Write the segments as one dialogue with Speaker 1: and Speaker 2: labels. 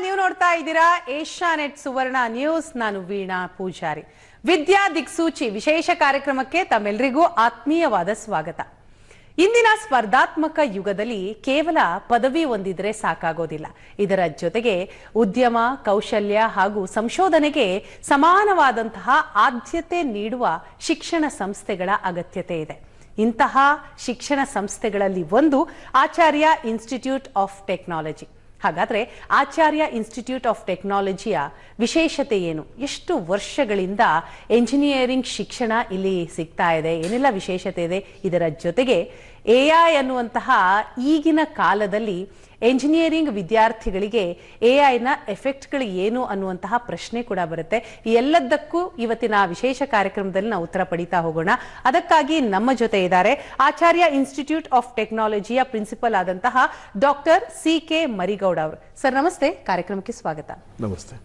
Speaker 1: ನೀವು ನೋಡ್ತಾ ಇದ್ದೀರಾ ಏಷ್ಯಾನೆಟ್ ಸುವರ್ಣ ನ್ಯೂಸ್. ನಾನು ವೀಣಾ ಪೂಜಾರಿ. ವಿದ್ಯಾ ದಿಕ್ಸೂಚಿ ವಿಶೇಷ ಕಾರ್ಯಕ್ರಮಕ್ಕೆ ತಮ್ಮೆಲ್ಲರಿಗೂ ಆತ್ಮೀಯವಾದ ಸ್ವಾಗತ. ಇಂದಿನ ಸ್ಪರ್ಧಾತ್ಮಕ ಯುಗದಲ್ಲಿ ಕೇವಲ ಪದವಿ ಹೊಂದಿದ್ರೆ ಸಾಕಾಗೋದಿಲ್ಲ. ಇದರ ಜೊತೆಗೆ ಉದ್ಯಮ, ಕೌಶಲ್ಯ ಹಾಗೂ ಸಂಶೋಧನೆಗೆ ಸಮಾನವಾದಂತಹ ಆದ್ಯತೆ ನೀಡುವ ಶಿಕ್ಷಣ ಸಂಸ್ಥೆಗಳ ಅಗತ್ಯತೆ ಇದೆ. ಇಂತಹ ಶಿಕ್ಷಣ ಸಂಸ್ಥೆಗಳಲ್ಲಿ ಒಂದು ಆಚಾರ್ಯ ಇನ್ಸ್ಟಿಟ್ಯೂಟ್ ಆಫ್ ಟೆಕ್ನಾಲಜಿ. ಹಾಗಾದ್ರೆ ಆಚಾರ್ಯ ಇನ್ಸ್ಟಿಟ್ಯೂಟ್ ಆಫ್ ಟೆಕ್ನಾಲಜಿಯ ವಿಶೇಷತೆ ಏನು? ಎಷ್ಟು ವರ್ಷಗಳಿಂದ ಎಂಜಿನಿಯರಿಂಗ್ ಶಿಕ್ಷಣ ಇಲ್ಲಿ ಸಿಗ್ತಾ ಇದೆ? ಏನೆಲ್ಲ ವಿಶೇಷತೆ ಇದೆ? ಇದರ ಜೊತೆಗೆ ಎಐ ಅನ್ನುವಂತಹ ಈಗಿನ ಕಾಲದಲ್ಲಿ ಎಂಜಿನಿಯರಿಂಗ್ ವಿದ್ಯಾರ್ಥಿಗಳಿಗೆ ಎಐನ ಎಫೆಕ್ಟ್ಗಳು ಏನು ಅನ್ನುವಂತಹ ಪ್ರಶ್ನೆ ಕೂಡ ಬರುತ್ತೆ. ಈ ಎಲ್ಲದಕ್ಕೂ ಇವತ್ತಿನ ವಿಶೇಷ ಕಾರ್ಯಕ್ರಮದಲ್ಲಿ ನಾವು ಉತ್ತರ ಪಡಿತಾ ಹೋಗೋಣ. ಅದಕ್ಕಾಗಿ ನಮ್ಮ ಜೊತೆ ಇದ್ದಾರೆ ಆಚಾರ್ಯ ಇನ್ಸ್ಟಿಟ್ಯೂಟ್ ಆಫ್ ಟೆಕ್ನಾಲಜಿಯ ಪ್ರಿನ್ಸಿಪಲ್ ಆದಂತಹ ಡಾಕ್ಟರ್ ಸಿ.ಕೆ. ಮರಿಗೌಡ ಅವರು. ಸರ್ ನಮಸ್ತೆ, ಕಾರ್ಯಕ್ರಮಕ್ಕೆ ಸ್ವಾಗತ.
Speaker 2: ನಮಸ್ತೆ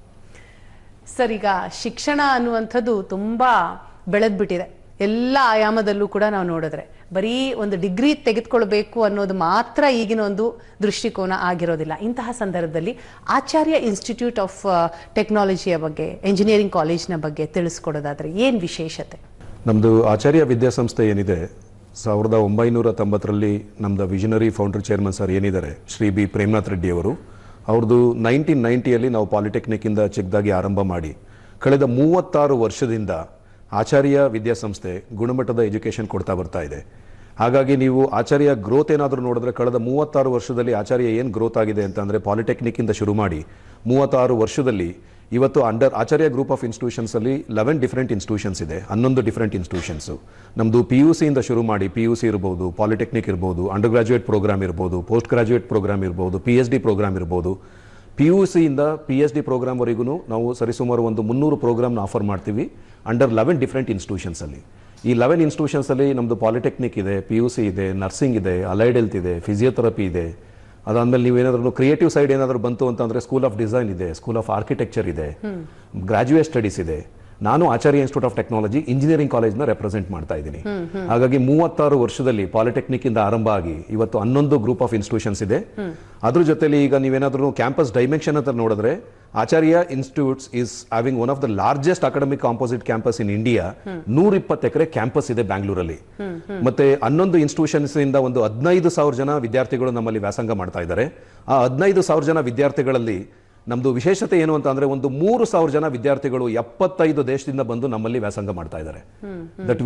Speaker 1: ಸರ್, ಈಗ ಶಿಕ್ಷಣ ಅನ್ನುವಂಥದ್ದು ತುಂಬಾ ಬೆಳೆದ್ಬಿಟ್ಟಿದೆ. ಎಲ್ಲ ಆಯಾಮದಲ್ಲೂ ಕೂಡ ನಾವು ನೋಡಿದ್ರೆ ಬರೀ ಒಂದು ಡಿಗ್ರಿ ತೆಗೆದುಕೊಳ್ಬೇಕು ಅನ್ನೋದು ಮಾತ್ರ ಈಗಿನ ಒಂದು ದೃಷ್ಟಿಕೋನ ಆಗಿರೋದಿಲ್ಲ. ಇಂತಹ ಸಂದರ್ಭದಲ್ಲಿ ಆಚಾರ್ಯ ಇನ್ಸ್ಟಿಟ್ಯೂಟ್ ಆಫ್ ಟೆಕ್ನಾಲಜಿಯ ಬಗ್ಗೆ, ಎಂಜಿನಿಯರಿಂಗ್ ಕಾಲೇಜಿನ ಬಗ್ಗೆ ತಿಳಿಸ್ಕೊಡೋದಾದ್ರೆ ಏನು ವಿಶೇಷತೆ?
Speaker 2: ನಮ್ಮದು ಆಚಾರ್ಯ ವಿದ್ಯಾಸಂಸ್ಥೆ ಏನಿದೆ, 1990ರಲ್ಲಿ ನಮ್ಮದು ವಿಷನರಿ ಫೌಂಡರ್ ಚೇರ್ಮನ್ ಸರ್ ಏನಿದ್ದಾರೆ ಶ್ರೀ ಬಿ ಪ್ರೇಮನಾಥ್ ರೆಡ್ಡಿ ಅವರು, ಅವ್ರದ್ದು 1990ಯಲ್ಲಿ ನಾವು ಪಾಲಿಟೆಕ್ನಿಕ್ಕಿಂದ ಚಿಕ್ಕದಾಗಿ ಆರಂಭ ಮಾಡಿ ಕಳೆದ 36 ವರ್ಷದಿಂದ ಆಚಾರ್ಯ ವಿದ್ಯಾಸಂಸ್ಥೆ ಗುಣಮಟ್ಟದ ಎಜುಕೇಷನ್ ಕೊಡ್ತಾ ಬರ್ತಾ ಇದೆ. ಹಾಗಾಗಿ ನೀವು ಆಚಾರ್ಯ ಗ್ರೋತ್ ಏನಾದರೂ ನೋಡಿದ್ರೆ ಕಳೆದ 36 ವರ್ಷದಲ್ಲಿ ಆಚಾರ್ಯ ಏನು ಗ್ರೋತ್ ಆಗಿದೆ ಅಂತಂದರೆ, ಪಾಲಿಟೆಕ್ನಿಕ್ಕಿಂದ ಶುರು ಮಾಡಿ 36 ವರ್ಷದಲ್ಲಿ ಇವತ್ತು ಅಂಡರ್ ಆಚಾರ್ಯ ಗ್ರೂಪ್ ಆಫ್ ಇನ್ಸ್ಟಿಟ್ಯೂಷನ್ಸಲ್ಲಿ 11 ಡಿಫ್ರೆಂಟ್ ಇನ್ಸ್ಟಿಟ್ಯೂಷನ್ಸ್ ಇದೆ, 11 ಡಿಫ್ರೆಂಟ್ ಇನ್ಸ್ಟಿಟ್ಯೂಷನ್ಸು. ನಮ್ಮದು PUC ಇಂದ ಶುರು ಮಾಡಿ PUC ಇರ್ಬೋದು, ಪಾಲಿಟೆಕ್ನಿಕ್ ಇರ್ಬೋದು, ಅಂಡರ್ ಗ್ರಾಜ್ಯುಯೇಟ್ ಪ್ರೋಗ್ರಾಮ್ ಇರ್ಬೋದು, ಪೋಸ್ಟ್ ಗ್ರಾಜ್ಯುಯೇಟ್ ಪ್ರೋಗ್ರಾಮ್ ಇರ್ಬೋದು, PhD ಪ್ರೋಗ್ರಾಮ್ ಇರ್ಬೋದು. PUC ಇಂದ PhD ಪ್ರೋಗ್ರಾಮ್ವರೆಗೂ ನಾವು ಸರಿಸುಮಾರು ಒಂದು 300 ಪ್ರೋಗ್ರಾಮ್ನ ಆಫರ್ ಮಾಡ್ತೀವಿ ಅಂಡರ್ 11 ಡಿಫ್ರೆಂಟ್ ಇನ್ಸ್ಟಿಟ್ಯೂಷನ್ಸಲ್ಲಿ. ಈ 11 ಇನ್ಸ್ಟಿಟ್ಯೂಷನ್ಸಲ್ಲಿ ನಮ್ಮದು ಪಾಲಿಟೆಕ್ನಿಕ್ ಇದೆ, PUC ಇದೆ, ನರ್ಸಿಂಗ್ ಇದೆ, ಅಲೈಡ್ ಹೆಲ್ತ್ ಇದೆ, ಫಿಸಿಯೋಥೆರಪಿ ಇದೆ. ಅದಾದಮೇಲೆ ನೀವೇನಾದ್ರೂ ಕ್ರಿಯೇಟಿವ್ ಸೈಡ್ ಏನಾದರೂ ಬಂತು ಅಂತಂದರೆ ಸ್ಕೂಲ್ ಆಫ್ ಡಿಸೈನ್ ಇದೆ, ಸ್ಕೂಲ್ ಆಫ್ ಆರ್ಕಿಟೆಕ್ಚರ್ ಇದೆ, ಗ್ರಾಜ್ಯುಯೇಟ್ ಸ್ಟಡೀಸ್ ಇದೆ. ನಾನು Acharya institute of technology engineering ಕಾಲೇಜ್ನ ರೆಪ್ರೆಸೆಂಟ್ ಮಾಡ್ತಾ ಇದ್ದೀನಿ. ಹಾಗಾಗಿ 36 ವರ್ಷದಲ್ಲಿ ಪಾಲಿಟೆಕ್ನಿಕ್ ಇಂದ ಆರಂಭ ಆಗಿ ಇವತ್ತು 11 ಗ್ರೂಪ್ ಆಫ್ ಇನ್ಸ್ಟಿಟ್ಯೂಷನ್ಸ್ ಇದೆ. ಅದ್ರ ಜೊತೆಲಿ ಈಗ ನೀವೇನಾದ್ರೂ ಕ್ಯಾಂಪಸ್ ಡೈಮೆನ್ಷನ್ ಅಂತ ನೋಡಿದ್ರೆ, Acharya institutes is having one of the largest academic composite campus in India. 120 acre campus ಇದೆ ಬ್ಯಾಂಗ್ಳೂರಲ್ಲಿ. ಮತ್ತೆ 11 ಇನ್ಸ್ಟಿಟ್ಯೂಷನ್ಸ್ ಇಂದ ಒಂದು 15,000 ಜನ ವಿದ್ಯಾರ್ಥಿಗಳು ನಮ್ಮಲ್ಲಿ ವ್ಯಾಸಂಗ ಮಾಡ್ತಾ ಇದ್ದಾರೆ. ಆ 15,000 ಜನ ವಿದ್ಯಾರ್ಥಿಗಳಲ್ಲಿ ನಮ್ದು ವಿಶೇಷತೆ ಏನು ಅಂತ ಅಂದ್ರೆ, ಒಂದು 3,000 ಜನ ವಿದ್ಯಾರ್ಥಿಗಳು 75 ದೇಶದಿಂದ ಬಂದು ನಮ್ಮಲ್ಲಿ ವ್ಯಾಸಂಗ ಮಾಡ್ತಾ ಇದ್ದಾರೆ. That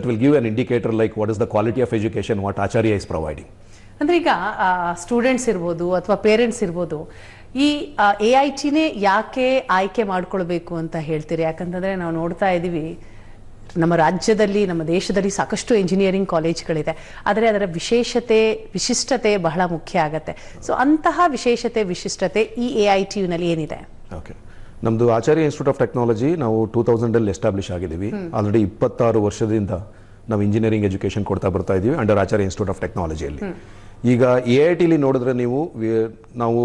Speaker 2: will give an indicator like what is the quality of education what Acharya is providing.
Speaker 1: ಅಂದ್ರೆ ಈಗ ಸ್ಟೂಡೆಂಟ್ಸ್ ಇರ್ಬೋದು ಅಥವಾ ಪೇರೆಂಟ್ಸ್ ಇರ್ಬೋದು, ಈ AITನೇ ಯಾಕೆ ಆಯ್ಕೆ ಮಾಡ್ಕೊಳ್ಬೇಕು ಅಂತ ಹೇಳ್ತೀರಿ? ಯಾಕಂತಂದ್ರೆ ನಾವು ನೋಡ್ತಾ ಇದೀವಿ ನಮ್ಮ ರಾಜ್ಯದಲ್ಲಿ, ನಮ್ಮ ದೇಶದಲ್ಲಿ ಸಾಕಷ್ಟು ಎಂಜಿನಿಯರಿಂಗ್ ಕಾಲೇಜ್ಗಳಿದೆ. ಆದರೆ ಅದರ ವಿಶಿಷ್ಟತೆ ಬಹಳ ಮುಖ್ಯ ಆಗತ್ತೆ. ಸೊ ಅಂತಹ ವಿಶಿಷ್ಟತೆ ಈ AITನಲ್ಲಿ ಏನಿದೆ?
Speaker 2: ಓಕೆ, ನಮ್ದು ಆಚಾರ್ಯ ಇನ್ಸ್ಟಿಟ್ಯೂಟ್ ಆಫ್ ಟೆಕ್ನಾಲಜಿ ನಾವು 2000 ಎಸ್ಟಾಬ್ಲಿಷ್ ಆಗಿದ್ದೀವಿ. ಆಲ್ರೆಡಿ 26 ವರ್ಷದಿಂದ ನಾವು ಇಂಜಿನಿಯರಿಂಗ್ ಎಜುಕೇಶನ್ ಕೊಡ್ತಾ ಬರ್ತಾ ಇದೀವಿ ಅಂಡರ್ ಆಚಾರ್ಯ ಇನ್ಸ್ಟಿಟ್ಯೂಟ್ ಆಫ್ ಟೆಕ್ನಾಲಜಿಯಲ್ಲಿ. ಈಗ AITಲಿ ನೋಡಿದ್ರೆ ನಾವು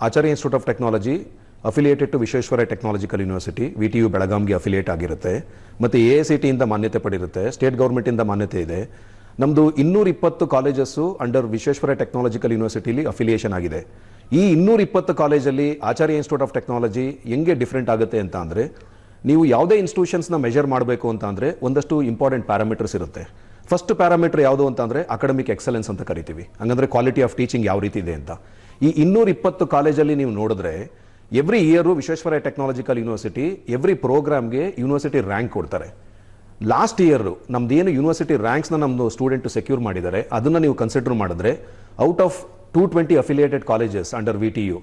Speaker 2: Acharya institute of technology affiliated to Visvesvaraya technological university, VTU ಬೆಳಗಾಂಗೆ ಅಫಿಲಿಯೇಟ್ ಆಗಿರುತ್ತೆ. ಮತ್ತು AICT ಇಂದ ಮಾನ್ಯತೆ ಪಡೆದಿರುತ್ತೆ, ಸ್ಟೇಟ್ ಗೌರ್ಮೆಂಟ್ ಇಂದ ಮಾನ್ಯತೆ ಇದೆ. ನಮ್ಮದು 220 ಕಾಲೇಜಸ್ಸು ಅಂಡರ್ ವಿಶ್ವೇಶ್ವರಯ್ಯ ಟೆಕ್ನಾಲಜಿಕಲ್ ಯೂನಿವರ್ಸಿಟಿಲಿ ಅಫಿಲಿಯೇಷನ್ ಆಗಿದೆ. ಈ 220 ಕಾಲೇಜಲ್ಲಿ ಆಚಾರ್ಯ ಇನ್ಸ್ಟಿಟ್ಯೂಟ್ ಆಫ್ ಟೆಕ್ನಾಲಜಿ ಹೆಂಗೆ ಡಿಫ್ರೆಂಟ್ ಆಗುತ್ತೆ ಅಂತ ಅಂದರೆ, ನೀವು ಯಾವುದೇ ಇನ್ಸ್ಟಿಟ್ಯೂಷನ್ಸ್ನ ಮೆಜರ್ ಮಾಡಬೇಕು ಅಂತ ಅಂದರೆ ಒಂದಷ್ಟು ಇಂಪಾರ್ಟೆಂಟ್ ಪ್ಯಾರಾಮೀಟರ್ಸ್ ಇರುತ್ತೆ. ಫಸ್ಟ್ ಪ್ಯಾರಾಮೀಟರ್ ಯಾವುದು ಅಂತ ಅಂದರೆ ಅಕಾಡೆಮಿಕ್ ಎಕ್ಸಲೆನ್ಸ್ ಅಂತ ಕರಿತೀವಿ. ಹಂಗಂದ್ರೆ ಕ್ವಾಲಿಟಿ ಆಫ್ ಟೀಚಿಂಗ್ ಯಾವ ರೀತಿ ಇದೆ ಅಂತ. ಈ 220 ಕಾಲೇಜಲ್ಲಿ ನೀವು ನೋಡಿದ್ರೆ every year Visvesvaraya technological university every ಪ್ರೋಗ್ರಾಮ್ಗೆ ಯೂನಿವರ್ಸಿಟಿ ರ್ಯಾಂಕ್ ಕೊಡ್ತಾರೆ. ಲಾಸ್ಟ್ ಇಯರ್ ನಮ್ದು ಏನು ಯೂನಿವರ್ಸಿಟಿ ರ್ಯಾಂಕ್ಸ್ನ ನಮ್ಮದು ಸ್ಟೂಡೆಂಟ್ ಸೆಕ್ಯೂರ್ ಮಾಡಿದ್ದಾರೆ, ಅದನ್ನು ನೀವು ಕನ್ಸಿಡರ್ ಮಾಡಿದ್ರೆ out of 220 affiliated colleges under VTU,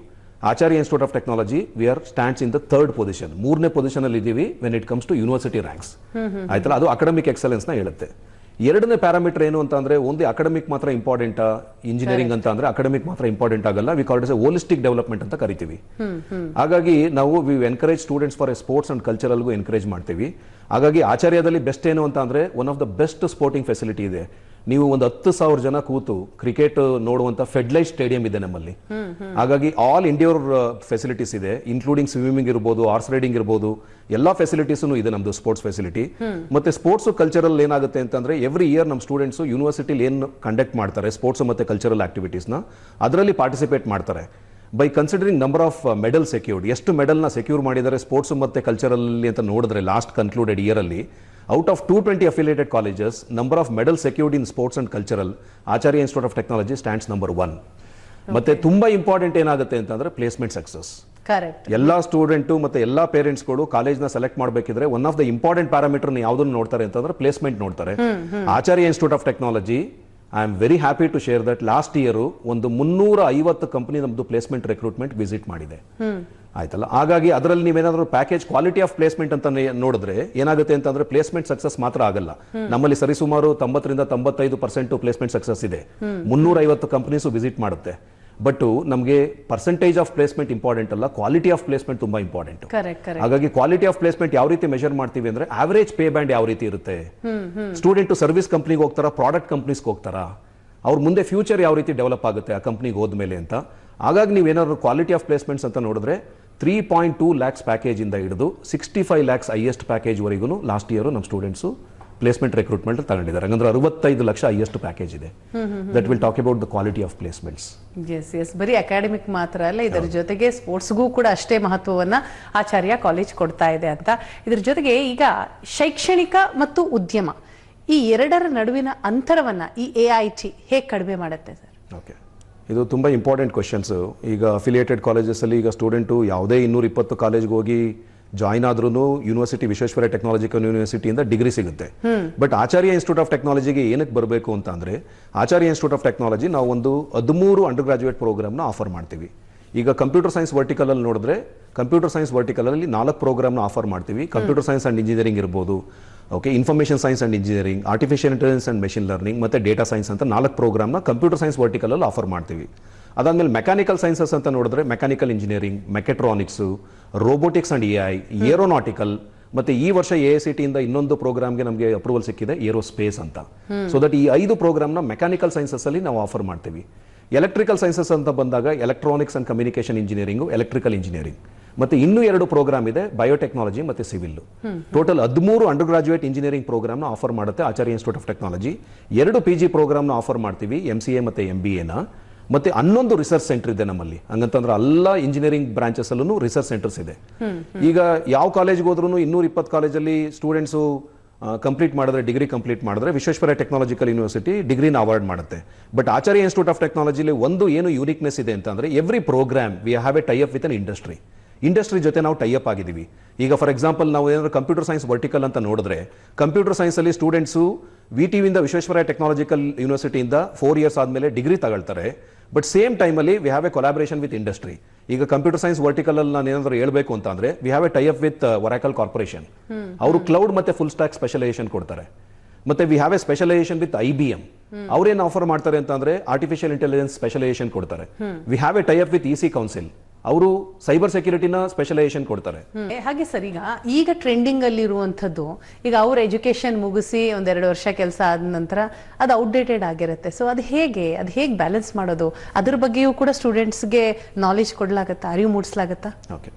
Speaker 2: Acharya institute of technology we are stands in the 3rd position, 3ನೇ ಪೊಸಿಷನ್ ಅಲ್ಲಿ ಇದ್ದೀವಿ when it comes to university ranks. ಆಯ್ತಲ್ಲ, ಅದು ಅಕಾಡೆಮಿಕ್ ಎಕ್ಸಲೆನ್ಸ್ ನ ಹೇಳುತ್ತೆ. ಎರಡನೇ ಪ್ಯಾರಾಮೀಟರ್ ಏನು ಅಂತ ಅಂದ್ರೆ, ಓನ್ಲಿ ಅಕಾಡೆಮಿಕ್ ಮಾತ್ರ ಇಂಪಾರ್ಟೆಂಟ್, ಇಂಜಿನಿಯರಿಂಗ್ ಅಂತ ಅಂದ್ರೆ ಅಕಾಡೆಮಿಕ್ ಮಾತ್ರ ಇಂಪಾರ್ಟೆಂಟ್ ಆಗಲ್ಲ. We call it a holistic development ಅಂತ ಕರಿತೀವಿ. ಹಾಗಾಗಿ ನಾವು we encourage students for a sports and ಕಲ್ಚರಲ್ಗೂ ಎನ್ಕರೇಜ್ ಮಾಡ್ತೀವಿ. ಹಾಗಾಗಿ ಆಚಾರ್ಯದಲ್ಲಿ ಬೆಸ್ಟ್ ಏನು ಅಂತ ಅಂದ್ರೆ, one of the best sporting facility ಇದೆ. ನೀವು ಒಂದು 10,000 ಜನ ಕೂತು ಕ್ರಿಕೆಟ್ ನೋಡುವಂತ ಫೆಡ್ಲೈಟ್ ಸ್ಟೇಡಿಯಂ ಇದೆ ನಮ್ಮಲ್ಲಿ. ಹಾಗಾಗಿ ಆಲ್ ಇಂಡೋರ್ ಫೆಸಿಲಿಟೀಸ್ ಇದೆ, ಇನ್ಕ್ಲೂಡಿಂಗ್ ಸ್ವಿಮ್ಮಿಂಗ್ ಇರ್ಬೋದು, ಹಾರ್ಸ್ ರೈಡಿಂಗ್ ಇರ್ಬೋದು, ಎಲ್ಲಾ ಫೆಸಿಲಿಟೀಸ್ ಇದೆ ನಮ್ದು ಸ್ಪೋರ್ಟ್ಸ್ ಫೆಸಿಲಿಟಿ. ಮತ್ತೆ ಸ್ಪೋರ್ಟ್ಸ್ ಕಲ್ಚರಲ್ ಏನಾಗುತ್ತೆ ಅಂತಂದ್ರೆ, ಎವ್ರಿ ಇಯರ್ ನಮ್ಮ ಸ್ಟೂಡೆಂಟ್ಸ್ ಯೂನಿವರ್ಸಿಟಿಲಿ ಏನು ಕಂಡಕ್ಟ್ ಮಾಡ್ತಾರೆ ಸ್ಪೋರ್ಟ್ಸ್ ಮತ್ತೆ ಕಲ್ಚರಲ್ ಆಕ್ಟಿವಿಟೀಸ್ನ, ಅದರಲ್ಲಿ ಪಾರ್ಟಿಸಿಪೇಟ್ ಮಾಡ್ತಾರೆ. By considering number of medal secured, ಎಷ್ಟು ಮೆಡಲ್ನ ಸೆಕ್ಯೂರ್ ಮಾಡಿದ್ದಾರೆ ಸ್ಪೋರ್ಟ್ಸ್ ಮತ್ತು ಕಲ್ಚರಲ್ಲಿ ಅಂತ ನೋಡಿದ್ರೆ ಲಾಸ್ಟ್ ಕನ್ಕ್ಲೂಡೆಡ್ ಇಯರಲ್ಲಿ out of 220 affiliated colleges, number of medals secured in sports and cultural, Acharya Institute of Technology stands number 1. ಮತ್ತೆ ತುಂಬಾ ಇಂಪಾರ್ಟೆಂಟ್ ಏನಾಗುತ್ತೆ ಅಂತಂದ್ರೆ ಪ್ಲೇಸ್ಮೆಂಟ್ ಸಕ್ಸಸ್.
Speaker 1: ಕರೆಕ್ಟ್. ಎಲ್ಲಾ
Speaker 2: ಸ್ಟೂಡೆಂಟು ಮತ್ತೆ ಎಲ್ಲಾ ಪೇರೆಂಟ್ಸ್ಗಳು ಕಾಲೇಜ್ನ ಸೆಲೆಕ್ಟ್ ಮಾಡಬೇಕಿದ್ರೆ one of the important parameter ಯಾವ್ದನ್ನು ನೋಡ್ತಾರೆ ಅಂತಂದ್ರೆ ಪ್ಲೇಸ್ಮೆಂಟ್ ನೋಡ್ತಾರೆ. Acharya institute of technology, I am very happy to share that last year ಒಂದು 350 ಕಂಪನಿ ನಮ್ದು ಪ್ಲೇಸ್ಮೆಂಟ್ ರಿಕ್ರೂಟ್ಮೆಂಟ್ ವಿಸಿಟ್ ಮಾಡಿದೆ. ಆಯ್ತಲ್ಲ, ಹಾಗಾಗಿ ಅದರಲ್ಲಿ ನೀವೇನಾದ್ರೂ ಪ್ಯಾಕೇಜ್ ಕ್ವಾಲಿಟಿ ಆಫ್ ಪ್ಲೇಸ್ಮೆಂಟ್ ಅಂತ ನೋಡಿದ್ರೆ ಏನಾಗುತ್ತೆ ಅಂತಂದ್ರೆ ಪ್ಲೇಸ್ಮೆಂಟ್ ಸಕ್ಸಸ್ ಮಾತ್ರ ಆಗಲ್ಲ. ನಮ್ಮಲ್ಲಿ ಸರಿಸುಮಾರು 90-95% ಪ್ಲೇಸ್ಮೆಂಟ್ ಸಕ್ಸಸ್ ಇದೆ. 350 ಕಂಪನೀಸು ವಿಸಿಟ್ ಮಾಡುತ್ತೆ. ಬಟ್ ನಮಗೆ ಪರ್ಸೆಂಟೇಜ್ ಆಫ್ ಪ್ಲೇಸ್ಮೆಂಟ್ ಇಂಪಾರ್ಟೆಂಟ್ ಅಲ್ಲ, ಕ್ವಾಲಿಟಿ ಆಫ್ ಪ್ಲೇಸ್ಮೆಂಟ್ ತುಂಬಾ ಇಂಪಾರ್ಟೆಂಟ್. ಹಾಗಾಗಿ ಕ್ವಾಲಿಟಿ ಆಫ್ ಪ್ಲೇಸ್ಮೆಂಟ್ ಯಾವ ರೀತಿ ಮೆಜರ್ ಮಾಡ್ತೀವಿ ಅಂದ್ರೆ ಆವರೇಜ್ ಪೇ ಬ್ಯಾಂಡ್ ಯಾವ ರೀತಿ ಇರುತ್ತೆ, ಸ್ಟೂಡೆಂಟ್ ಸರ್ವಿಸ್ ಕಂಪ್ನಿಗೆ ಹೋಗ್ತಾರಾ, ಪ್ರಾಡಕ್ಟ್ ಕಂಪ್ನೀಸ್ಗೆ ಹೋಗ್ತಾರಾ, ಅವ್ರ ಮುಂದೆ ಫ್ಯೂಚರ್ ಯಾವ ರೀತಿ ಡೆವಲಪ್ ಆಗುತ್ತೆ ಆ ಕಂಪ್ನಿಗೆ ಹೋದ್ಮೇಲೆ ಅಂತ. ಹಾಗಾಗಿ ನೀವೇನಾದ್ರು ಕ್ವಾಲಿಟಿ ಆಫ್ ಪ್ಲೇಸ್ಮೆಂಟ್ಸ್ ಅಂತ ನೋಡಿದ್ರೆ 3.2 lakhs ಪ್ಯಾಕೇಜ್ ಇಂದ ಹಿಡಿದು 65 lakhs ಹೈಯೆಸ್ಟ್ ಪ್ಯಾಕೇಜ್ ವರೆಗೂ ಲಾಸ್ಟ್ ಇಯರ್ ನಮ್ಮ ಸ್ಟೂಡೆಂಟ್ಸ್ ಪ್ಲೇಸ್ಮೆಂಟ್ ರಿಕ್ರೂಟ್ಮೆಂಟ್ ತಗೊಂಡಿದ್ದಾರೆ. ಹಂಗಂದ್ರೆ 65 ಲಕ್ಷ ಹೈಯೆಸ್ಟ್ ಪ್ಯಾಕೇಜ್ ಇದೆ. That will talk about the quality of placements.
Speaker 1: Yes, ಬರೀ ಅಕಾಡೆಮಿಕ್ ಮಾತ್ರ ಅಲ್ಲ, ಇದರ ಜೊತೆಗೆ ಸ್ಪೋರ್ಟ್ಸ್ಗೂ ಕೂಡ ಅಷ್ಟೇ ಮಹತ್ವವನ್ನ ಆಚಾರ್ಯ ಕಾಲೇಜ್ ಕೊಡ್ತಾ ಇದೆ ಅಂತ. ಇದ್ರ ಜೊತೆಗೆ ಈಗ ಶೈಕ್ಷಣಿಕ ಮತ್ತು ಉದ್ಯಮ ಈ ಎರಡರ ನಡುವಿನ ಅಂತರವನ್ನ ಈ AIT ಹೇಗೆ ಕಡಿಮೆ ಮಾಡುತ್ತೆ ಸರ್?
Speaker 2: ಓಕೆ, ಇದು ತುಂಬ ಇಂಪಾರ್ಟೆಂಟ್ ಕ್ವಶನ್ಸ್. ಈಗ ಅಫಿಲಿಯೇಟೆಡ್ ಕಾಲೇಜಸಲ್ಲಿ ಈಗ ಸ್ಟೂಡೆಂಟು ಯಾವುದೇ 220 ಕಾಲೇಜ್ಗೆ ಹೋಗಿ ಜಾಯ್ನ್ ಆದ್ರೂ ಯೂನಿವರ್ಸಿಟಿ ವಿಶ್ವೇಶ್ವರಯ್ಯ ಟೆಕ್ನಾಲಜಿಕಲ್ ಯೂನಿವರ್ಸಿಟಿಯಿಂದ ಡಿಗ್ರಿ ಸಿಗುತ್ತೆ. ಬಟ್ ಆಚಾರ್ಯ ಇನ್ಸ್ಟಿಟ್ಯೂಟ್ ಆಫ್ ಟೆಕ್ನಾಲಜಿಗೆ ಏನಕ್ಕೆ ಬರಬೇಕು ಅಂತ ಅಂದ್ರೆ, ಆಚಾರ್ಯ ಇನ್ಸ್ಟಿಟ್ಯೂಟ್ ಆಫ್ ಟೆಕ್ನಾಲಜಿ ನಾವು ಒಂದು 13 ಅಂಡರ್ ಗ್ರಾಜುಯೇಟ್ ಪ್ರೋಗ್ರಾಮ್ನ ಆಫರ್ ಮಾಡ್ತೀವಿ. ಈಗ ಕಂಪ್ಯೂಟರ್ ಸೈನ್ಸ್ ವರ್ಟಿಕಲ್ ಅಲ್ಲಿ ನೋಡಿದ್ರೆ ಕಂಪ್ಯೂಟರ್ ಸೈನ್ಸ್ ವರ್ಟಿಕಲ್ ಅಲ್ಲಿ 4 ಪ್ರೋಗ್ರಾಮ್ನ ಆಫರ್ ಮಾಡ್ತೀವಿ. ಕಂಪ್ಯೂಟರ್ ಸೈನ್ಸ್ ಅಂಡ್ ಇಂಜಿನಿಯರಿಂಗ್ ಇರ್ಬೋದು, okay, information science and engineering, artificial intelligence and machine learning ಮತ್ತೆ ಡೇಟಾ ಸೈನ್ಸ್ ಅಂತ 4 ಪ್ರೋಗ್ರಾಮ್ನ ಕಂಪ್ಯೂಟರ್ ಸೈನ್ಸ್ ವರ್ಟಿಕಲ್ ಅಲ್ಲಿ ಆಫರ್ ಮಾಡ್ತೀವಿ. ಅದಾದ್ಮೇಲೆ ಮೆಕ್ಯಾನಿಕಲ್ ಸೈನ್ಸಸ್ ಅಂತ ನೋಡಿದ್ರೆ mechanical engineering, mechatronics, robotics and AI, aeronautical, ಮತ್ತೆ ಈ ವರ್ಷ AICT ಇಂದ ಇನ್ನೊಂದು ಪ್ರೋಗ್ರಾಮ್ಗೆ ನಮಗೆ ಅಪ್ರೂವಲ್ ಸಿಕ್ಕಿದೆ, ಏರೋಸ್ಪೇಸ್ ಅಂತ. ಸೊ ದಟ್ ಈ 5 ಪ್ರೋಗ್ರಾಮ್ನ ಮೆಕ್ಯಾನಿಕಲ್ ಸೈನ್ಸಸ್ ಅಲ್ಲಿ ನಾವು ಆಫರ್ ಮಾಡ್ತೀವಿ. ಎಲೆಕ್ಟ್ರಿಕಲ್ ಸೈನ್ಸಸ್ ಅಂತ ಬಂದಾಗ electronics and communication engineering, electrical engineering, ಮತ್ತೆ ಇನ್ನೂ 2 ಪ್ರೋಗ್ರಾಮ್ ಇದೆ, ಬಯೋಟೆಕ್ನಾಲಜಿ ಮತ್ತೆ civil. Total 13 undergraduate engineering ಪ್ರೋಗ್ರಾಮ್ನ ಆಫರ್ ಮಾಡುತ್ತೆ Acharya institute of technology. 2 PG ಪ್ರೋಗ್ರಾಮ್ನ ಆಫರ್ ಮಾಡ್ತೀವಿ, MCA ಮತ್ತೆ MBAನ. ಮತ್ತೆ 11 ರಿಸರ್ಚ್ ಸೆಂಟರ್ ಇದೆ ನಮ್ಮಲ್ಲಿ. ಹಂಗಂತಂದ್ರೆ ಎಲ್ಲ ಇಂಜಿನಿಯರಿಂಗ್ ಬ್ರಾಂಚಸ್ ಅಲ್ಲೂ ರಿಸರ್ಚ್ ಸೆಂಟರ್ಸ್ ಇದೆ. ಈಗ ಯಾವ ಕಾಲೇಜ್ಗೆ ಹೋದ್ರೂ 220 ಕಾಲೇಜಲ್ಲಿ ಸ್ಟೂಡೆಂಟ್ಸು ಕಂಪ್ಲೀಟ್ ಮಾಡಿದ್ರೆ, ಡಿಗ್ರಿ ಕಂಪ್ಲೀಟ್ ಮಾಡಿದ್ರೆ ವಿಶ್ವೇಶ್ವರಯ್ಯ ಟೆಕ್ನಾಲಜಿಕಲ್ ಯೂನಿವರ್ಸಿಟಿ ಡಿಗ್ರಿನ ಅವಾರ್ಡ್ ಮಾಡುತ್ತೆ. ಬಟ್ ಆಚಾರ್ಯ ಇನ್ಸ್ಟಿಟ್ಯೂಟ್ ಆಫ್ ಟೆಕ್ನಾಲಜಿಲಿ ಒಂದು ಏನು ಯೂನಿಕ್ನೆಸ್ ಇದೆ ಅಂತಂದ್ರೆ, every programme we have a tie up with an industry ಜೊತೆ ನಾವು ಟೈ ಅಪ್ ಆಗಿದ್ದೀವಿ. ಈಗ ಫಾರ್ ಎಕ್ಸಾಂಪಲ್ ನಾವು ಏನಾದ್ರು ಕಂಪ್ಯೂಟರ್ ಸೈನ್ಸ್ ವರ್ಟಿಕಲ್ ಅಂತ ನೋಡಿದ್ರೆ, ಕಂಪ್ಯೂಟರ್ ಸೈನ್ಸ್ ಅಲ್ಲಿ ಸ್ಟೂಡೆಂಟ್ಸು VTV ಇಂದ ವಿಶ್ವೇಶ್ವರಯ್ಯ ಟೆಕ್ನಾಲಜಿಕಲ್ ಯೂನಿವರ್ಸಿಟಿಯಿಂದ 4 years ಆದ್ಮೇಲೆ ಡಿಗ್ರಿ ತಗೊಳ್ತಾರೆ. ಬಟ್ ಸೇಮ್ ಟೈಮಲ್ಲಿ V have A collaboration with industry. ಈಗ ಕಂಪ್ಯೂಟರ್ ಸೈನ್ಸ್ ವರ್ಟಿಕಲ್ ಅಲ್ಲಿ ನಾನು ಏನಾದ್ರು ಹೇಳ್ಬೇಕು ಅಂತ ಅಂದ್ರೆ, V have a tie up with Oracle corporation. ಅವರು ಕ್ಲೌಡ್ ಮತ್ತೆ ಫುಲ್ ಸ್ಟಾಕ್ ಸ್ಪೆಷಲೈಸೇಷನ್ ಕೊಡ್ತಾರೆ. ಮತ್ತೆ V have A specialisation with IBM. ಅವ್ರೇನು ಆಫರ್ ಮಾಡ್ತಾರೆ ಅಂತ ಅಂದ್ರೆ ಆರ್ಟಿಫಿಷಿಯಲ್ ಇಂಟೆಲಿಜೆನ್ಸ್ ಸ್ಪೆಷಲೈಸೇಷನ್ ಕೊಡ್ತಾರೆ. V have a tie up with EC council, ಅವರು ಸೈಬರ್ ಸೆಕ್ಯೂರಿಟಿನ ಸ್ಪೆಷಲೈಸೇಷನ್ ಕೊಡ್ತಾರೆ.
Speaker 1: ಹಾಗೆ ಸರ್, ಈಗ ಟ್ರೆಂಡಿಂಗ್ ಅಲ್ಲಿ ಇರುವಂತದ್ದು, ಈಗ ಅವ್ರ ಎಜುಕೇಶನ್ ಮುಗಿಸಿ 1-2 ವರ್ಷ ಕೆಲಸ ಆದ ನಂತರ ಅದು ಔಟ್ಡೇಟೆಡ್ ಆಗಿರುತ್ತೆ. ಸೊ ಅದು ಹೇಗೆ ಬ್ಯಾಲೆನ್ಸ್ ಮಾಡೋದು, ಅದ್ರ ಬಗ್ಗೆಯೂ ಕೂಡ ಸ್ಟೂಡೆಂಟ್ಸ್ಗೆ ನಾಲೆಜ್ ಕೊಡ್ಲಾಗತ್ತಾ, ಅರಿವು ಮೂಡಿಸ್ಲಾಗತ್ತಾ?
Speaker 2: ಓಕೆ,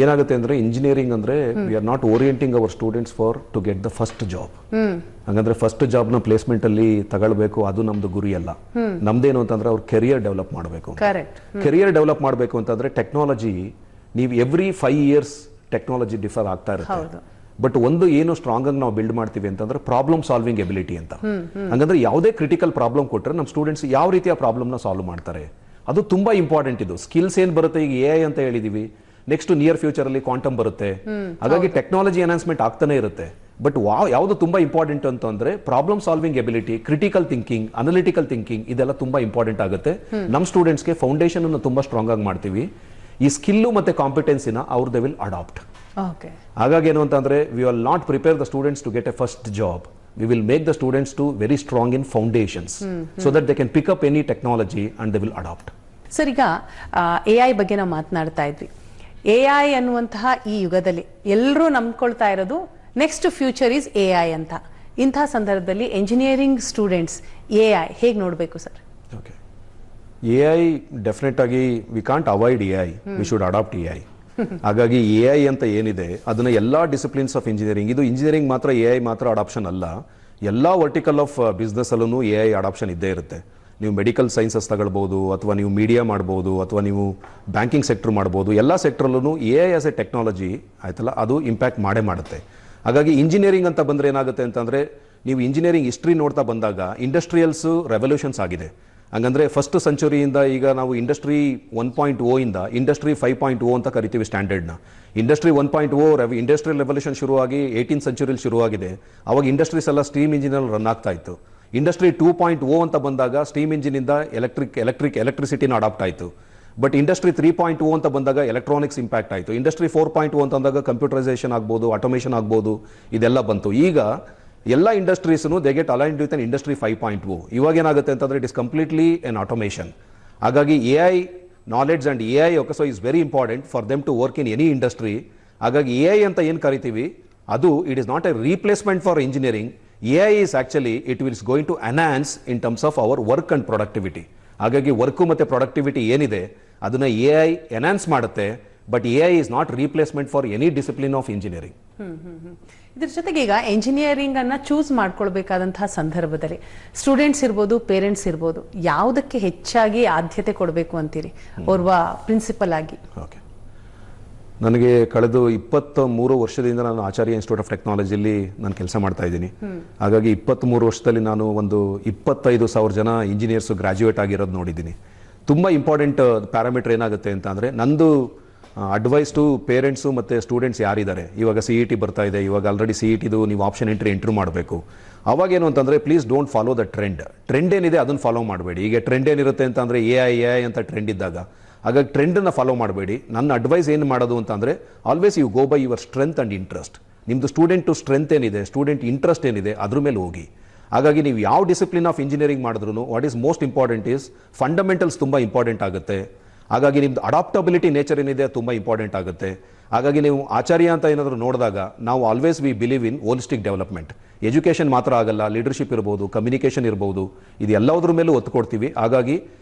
Speaker 2: ಏನಾಗುತ್ತೆ ಅಂದ್ರೆ ಇಂಜಿನಿಯರಿಂಗ್ ಅಂದ್ರೆ we are not orienting our students for to get the first job. ಹಂಗಂದ್ರೆ ಫಸ್ಟ್ ಜಾಬ್ನ ಪ್ಲೇಸ್ಮೆಂಟ್ ಅಲ್ಲಿ ತಗೊಳ್ಬೇಕು, ಅದು ನಮ್ದು ಗುರಿ ಅಲ್ಲ. ನಮ್ದೇನು ಅಂತಂದ್ರೆ ಅವ್ರ ಕೆರಿಯರ್ ಡೆವಲಪ್ ಮಾಡಬೇಕು. ಕೆರಿಯರ್ ಡೆವಲಪ್ ಮಾಡಬೇಕು ಅಂತಂದ್ರೆ ಟೆಕ್ನಾಲಜಿ, ನೀವು ಎವ್ರಿ 5 years ಟೆಕ್ನಾಲಜಿ ಡಿಫರ್ ಆಗ್ತಾ ಇರುತ್ತೆ. ಬಟ್ ಒಂದು ಏನು ಸ್ಟ್ರಾಂಗ್ ಆಗಿ ನಾವು ಬಿಲ್ಡ್ ಮಾಡ್ತೀವಿ ಅಂತಂದ್ರೆ ಪ್ರಾಬ್ಲಮ್ ಸಾಲ್ವಿಂಗ್ ಎಬಿಲಿಟಿ ಅಂತ. ಹಂಗಂದ್ರೆ ಯಾವುದೇ ಕ್ರಿಟಿಕಲ್ ಪ್ರಾಬ್ಲಮ್ ಕೊಟ್ಟರೆ ನಮ್ಮ ಸ್ಟೂಡೆಂಟ್ಸ್ ಯಾವ ರೀತಿಯ ಪ್ರಾಬ್ಲಮ್ನ ಸಾಲ್ವ್ ಮಾಡ್ತಾರೆ, ಅದು ತುಂಬಾ ಇಂಪಾರ್ಟೆಂಟ್. ಇದು ಸ್ಕಿಲ್ಸ್ ಏನ್ ಬರುತ್ತೆ, ಈಗ AI ಅಂತ ಹೇಳಿದೀವಿ, ನೆಕ್ಸ್ಟ್ ನಿಯರ್ ಫ್ಯೂಚರ್ ಅಲ್ಲಿ ಕ್ವಾಂಟಮ್ ಬರುತ್ತೆ. ಹಾಗಾಗಿ ಟೆಕ್ನಾಲಜಿ ಎನ್ಹಾನ್ಸ್ಮೆಂಟ್ ಆಗ್ತಾನೆ ಇರುತ್ತೆ. ಬಟ್ ಯಾವುದು ತುಂಬಾ ಇಂಪಾರ್ಟೆಂಟ್ ಅಂತಂದ್ರೆ problem solving ability, critical thinking, analytical thinking, ಇದೆಲ್ಲ ತುಂಬಾ ಇಂಪಾರ್ಟೆಂಟ್ ಆಗುತ್ತೆ. ನಮ್ಮ ಸ್ಟೂಡೆಂಟ್ಸ್ಗೆ ಫೌಂಡೇಶನ್ ಅನ್ನು ತುಂಬಾ ಸ್ಟ್ರಾಂಗ್ ಆಗಿ ಮಾಡ್ತೀವಿ. ಈ ಸ್ಕಿಲ್ಲು ಮತ್ತೆ ಕಾಂಪಿಟೆನ್ಸಿನ ಅವ್ರು ದೇ ವಿಲ್ ಅಡಾಪ್ಟ್. ಹಾಗಾಗಿ ಏನು ಅಂತಂದ್ರೆ, we will not prepare the students to get a first job. We will make the students to very strong in foundations so that they can pick up any technology and they will adopt.
Speaker 1: Sir, ಈಗ AI ಬಗ್ಗೆ ನಾವು ಮಾತನಾಡ್ತಾ ಇದ್ವಿ. AI ಅನ್ನುವಂತಹ ಈ ಯುಗದಲ್ಲಿ ಎಲ್ಲರೂ ನಂಬ್ಕೊಳ್ತಾ ಇರೋದು ನೆಕ್ಸ್ಟ್ ಫ್ಯೂಚರ್ ಈಸ್ AI ಅಂತ. ಇಂತಹ ಸಂದರ್ಭದಲ್ಲಿ ಎಂಜಿನಿಯರಿಂಗ್ ಸ್ಟೂಡೆಂಟ್ಸ್ AI ಹೇಗೆ ನೋಡಬೇಕು ಸರ್?
Speaker 2: ಓಕೆ, AI ಡೆಫಿನೆಟ್ ಆಗಿ we can't avoid AI, we should adapt AI. ಹಾಗಾಗಿ AI ಅಂತ ಏನಿದೆ ಅದನ್ನ ಎಲ್ಲಾ ಡಿಸಿಪ್ಲಿನ್ಸ್ ಆಫ್ ಇಂಜಿನಿಯರಿಂಗ್, ಇದು ಇಂಜಿನಿಯರಿಂಗ್ ಮಾತ್ರ AI ಮಾತ್ರ ಅಡಾಪ್ಷನ್ ಅಲ್ಲ, ಎಲ್ಲಾ ವರ್ಟಿಕಲ್ ಆಫ್ ಬಿಸ್ನೆಸ್ ಅಲ್ಲೂ AI ಅಡಾಪ್ಷನ್ ಇದ್ದೇ ಇರುತ್ತೆ. ನೀವು ಮೆಡಿಕಲ್ ಸೈನ್ಸಸ್ ತಗೊಳ್ಬೋದು, ಅಥವಾ ನೀವು ಮೀಡಿಯಾ ಮಾಡ್ಬೋದು, ಅಥವಾ ನೀವು ಬ್ಯಾಂಕಿಂಗ್ ಸೆಕ್ಟರ್ ಮಾಡ್ಬೋದು. ಎಲ್ಲ ಸೆಕ್ಟ್ರಲ್ಲೂ AI ಆಸ್ ಎ ಟೆಕ್ನಾಲಜಿ ಆಯ್ತಲ್ಲ, ಅದು ಇಂಪ್ಯಾಕ್ಟ್ ಮಾಡೇ ಮಾಡುತ್ತೆ. ಹಾಗಾಗಿ ಇಂಜಿನಿಯರಿಂಗ್ ಅಂತ ಬಂದರೆ ಏನಾಗುತ್ತೆ ಅಂತಂದರೆ, ನೀವು ಇಂಜಿನಿಯರಿಂಗ್ ಹಿಸ್ಟ್ರಿ ನೋಡ್ತಾ ಬಂದಾಗ ಇಂಡಸ್ಟ್ರಿಯಲ್ಸು ರೆವಲ್ಯೂಷನ್ಸ್ ಆಗಿದೆ. ಹಂಗಂದ್ರೆ ಫಸ್ಟ್ ಸೆಂಚುರಿಯಿಂದ ಈಗ ನಾವು ಇಂಡಸ್ಟ್ರಿ 1.0 ಇಂದ ಇಂಡಸ್ಟ್ರಿ 5.0 ಅಂತ ಕರಿತೀವಿ ಸ್ಟ್ಯಾಂಡರ್ಡ್ನ. ಇಂಡಸ್ಟ್ರಿ 1.0 ಇಂಡಸ್ಟ್ರಿಯಲ್ ರೆವಲ್ಯೂಷನ್ ಶುರುವಾಗಿ 18th ಸೆಂಚುರಿಯಲ್ಲಿ ಶುರುವಾಗಿದೆ. ಅವಾಗ ಇಂಡಸ್ಟ್ರೀಸ್ ಎಲ್ಲ ಸ್ಟೀಮ್ ಇಂಜಿನಲ್ಲಿ ರನ್ ಆಗ್ತಾ ಇತ್ತು. ಇಂಡಸ್ಟ್ರಿ 2.0 ಅಂತ ಬಂದಾಗ ಸ್ಟೀಮ್ ಇಂಜಿನಿಂದ ಎಲೆಕ್ಟ್ರಿಸಿಟಿನ ಅಡಾಪ್ಟ್ ಆಯಿತು. ಬಟ್ ಇಂಡಸ್ಟ್ರಿ 3.0 ಅಂತ ಬಂದಾಗ ಎಲೆಕ್ಟ್ರಾನಿಕ್ಸ್ ಇಂಪ್ಯಾಕ್ಟ್ ಆಯಿತು. ಇಂಡಸ್ಟ್ರಿ 4.0 ಅಂತ ಅಂದಾಗ ಕಂಪ್ಯೂಟರೈಸೇಷನ್ ಆಗ್ಬೋದು, ಆಟೋಮೇಷನ್ ಆಗ್ಬೋದು, ಇದೆಲ್ಲ ಬಂತು. ಈಗ ಎಲ್ಲ ಇಂಡಸ್ಟ್ರೀಸ್ನು they get aligned with an industry 5.0. ಇವಾಗ ಏನಾಗುತ್ತೆ ಅಂತಂದರೆ it is completely an automation. ಹಾಗಾಗಿ AI knowledge and AI so is very important for them to work in any industry. ಹಾಗಾಗಿ AI ಅಂತ ಏನು ಕರಿತೀವಿ ಅದು it is not a replacement for engineering. AI is actually it is going to enhance in terms of our work and productivity. ಹಾಗಾಗಿ work ಮತ್ತು productivity ಏನಿದೆ ಅದನ್ನ AI enhance ಮಾಡುತ್ತೆ. But AI is not replacement for any discipline of engineering.
Speaker 1: ಇದ್ರ ಜೊತೆಗೆ ಈಗ engineering ಅನ್ನ choose ಮಾಡ್ಕೊಳ್ಬೇಕಾದಂತಹ ಸಂದರ್ಭದಲ್ಲಿ ಸ್ಟೂಡೆಂಟ್ಸ್ ಇರ್ಬೋದು, ಪೇರೆಂಟ್ಸ್ ಇರ್ಬೋದು, ಯಾವುದಕ್ಕೆ ಹೆಚ್ಚಾಗಿ ಆದ್ಯತೆ ಕೊಡಬೇಕು ಅಂತೀರಿ ಓರ್ವ ಪ್ರಿನ್ಸಿಪಲ್ ಆಗಿ?
Speaker 2: ಓಕೆ, ನನಗೆ ಕಳೆದ 23 ವರ್ಷದಿಂದ ನಾನು ಆಚಾರ್ಯ ಇನ್ಸ್ಟಿಟ್ಯೂಟ್ ಆಫ್ ಟೆಕ್ನಾಲಜಿಲಿ ನಾನು ಕೆಲಸ ಮಾಡ್ತಾ ಇದ್ದೀನಿ. ಹಾಗಾಗಿ 23 ವರ್ಷದಲ್ಲಿ ನಾನು ಒಂದು 25,000 ಜನ ಇಂಜಿನಿಯರ್ಸ್ ಗ್ರಾಜ್ಯುಯೇಟ್ ಆಗಿರೋದು ನೋಡಿದ್ದೀನಿ. ತುಂಬ ಇಂಪಾರ್ಟೆಂಟ್ ಪ್ಯಾರಾಮೀಟರ್ ಏನಾಗುತ್ತೆ ಅಂತ ಅಂದರೆ, ನಂದು ಅಡ್ವೈಸ್ ಟು ಪೇರೆಂಟ್ಸು ಮತ್ತು ಸ್ಟೂಡೆಂಟ್ಸ್ ಯಾರಿದ್ದಾರೆ, ಇವಾಗ CET ಬರ್ತಾ ಇದೆ, ಇವಾಗ ಆಲ್ರೆಡಿ CETದು ನೀವು ಆಪ್ಷನ್ ಎಂಟ್ರಿ ಮಾಡಬೇಕು. ಅವಾಗೇನು ಅಂತಂದರೆ, please don't follow the trend ಏನಿದೆ ಅದನ್ನು ಫಾಲೋ ಮಾಡಬೇಡಿ. ಈಗ ಟ್ರೆಂಡ್ ಏನಿರುತ್ತೆ ಅಂತಂದರೆ AI ಅಂತ ಟ್ರೆಂಡ್ ಇದ್ದಾಗ, ಹಾಗಾಗಿ ಟ್ರೆಂಡನ್ನು ಫಾಲೋ ಮಾಡಬೇಡಿ. ನನ್ನ ಅಡ್ವೈಸ್ ಏನು ಮಾಡೋದು ಅಂತಂದರೆ, always you go by your strength and interest. ನಿಮ್ಮದು ಸ್ಟೂಡೆಂಟು ಸ್ಟ್ರೆಂತ್ ಏನಿದೆ, ಸ್ಟೂಡೆಂಟ್ ಇಂಟ್ರೆಸ್ಟ್ ಏನಿದೆ, ಅದ್ರ ಮೇಲೆ ಹೋಗಿ. ಹಾಗಾಗಿ ನೀವು ಯಾವ ಡಿಸಿಪ್ಲಿನ್ ಆಫ್ ಇಂಜಿನಿಯರಿಂಗ್ ಮಾಡಿದ್ರು what is most important is fundamentals ತುಂಬ ಇಂಪಾರ್ಟೆಂಟ್ ಆಗುತ್ತೆ. ಹಾಗಾಗಿ ನಿಮ್ದು ಅಡಾಪ್ಟಬಿಲಿಟಿ ನೇಚರ್ ಏನಿದೆ ತುಂಬ ಇಂಪಾರ್ಟೆಂಟ್ ಆಗುತ್ತೆ. ಹಾಗಾಗಿ ನೀವು ಆಚಾರ್ಯ ಅಂತ ಏನಾದರೂ ನೋಡಿದಾಗ ನಾವು always we believe in holistic development. Education ಮಾತ್ರ ಆಗಲ್ಲ, ಲೀಡರ್ಶಿಪ್ ಇರ್ಬೋದು, ಕಮ್ಯುನಿಕೇಷನ್ ಇರ್ಬೋದು, ಇದು ಎಲ್ಲದ್ರ ಮೇಲೂ ಒತ್ತು ಕೊಡ್ತೀವಿ. ಹಾಗಾಗಿ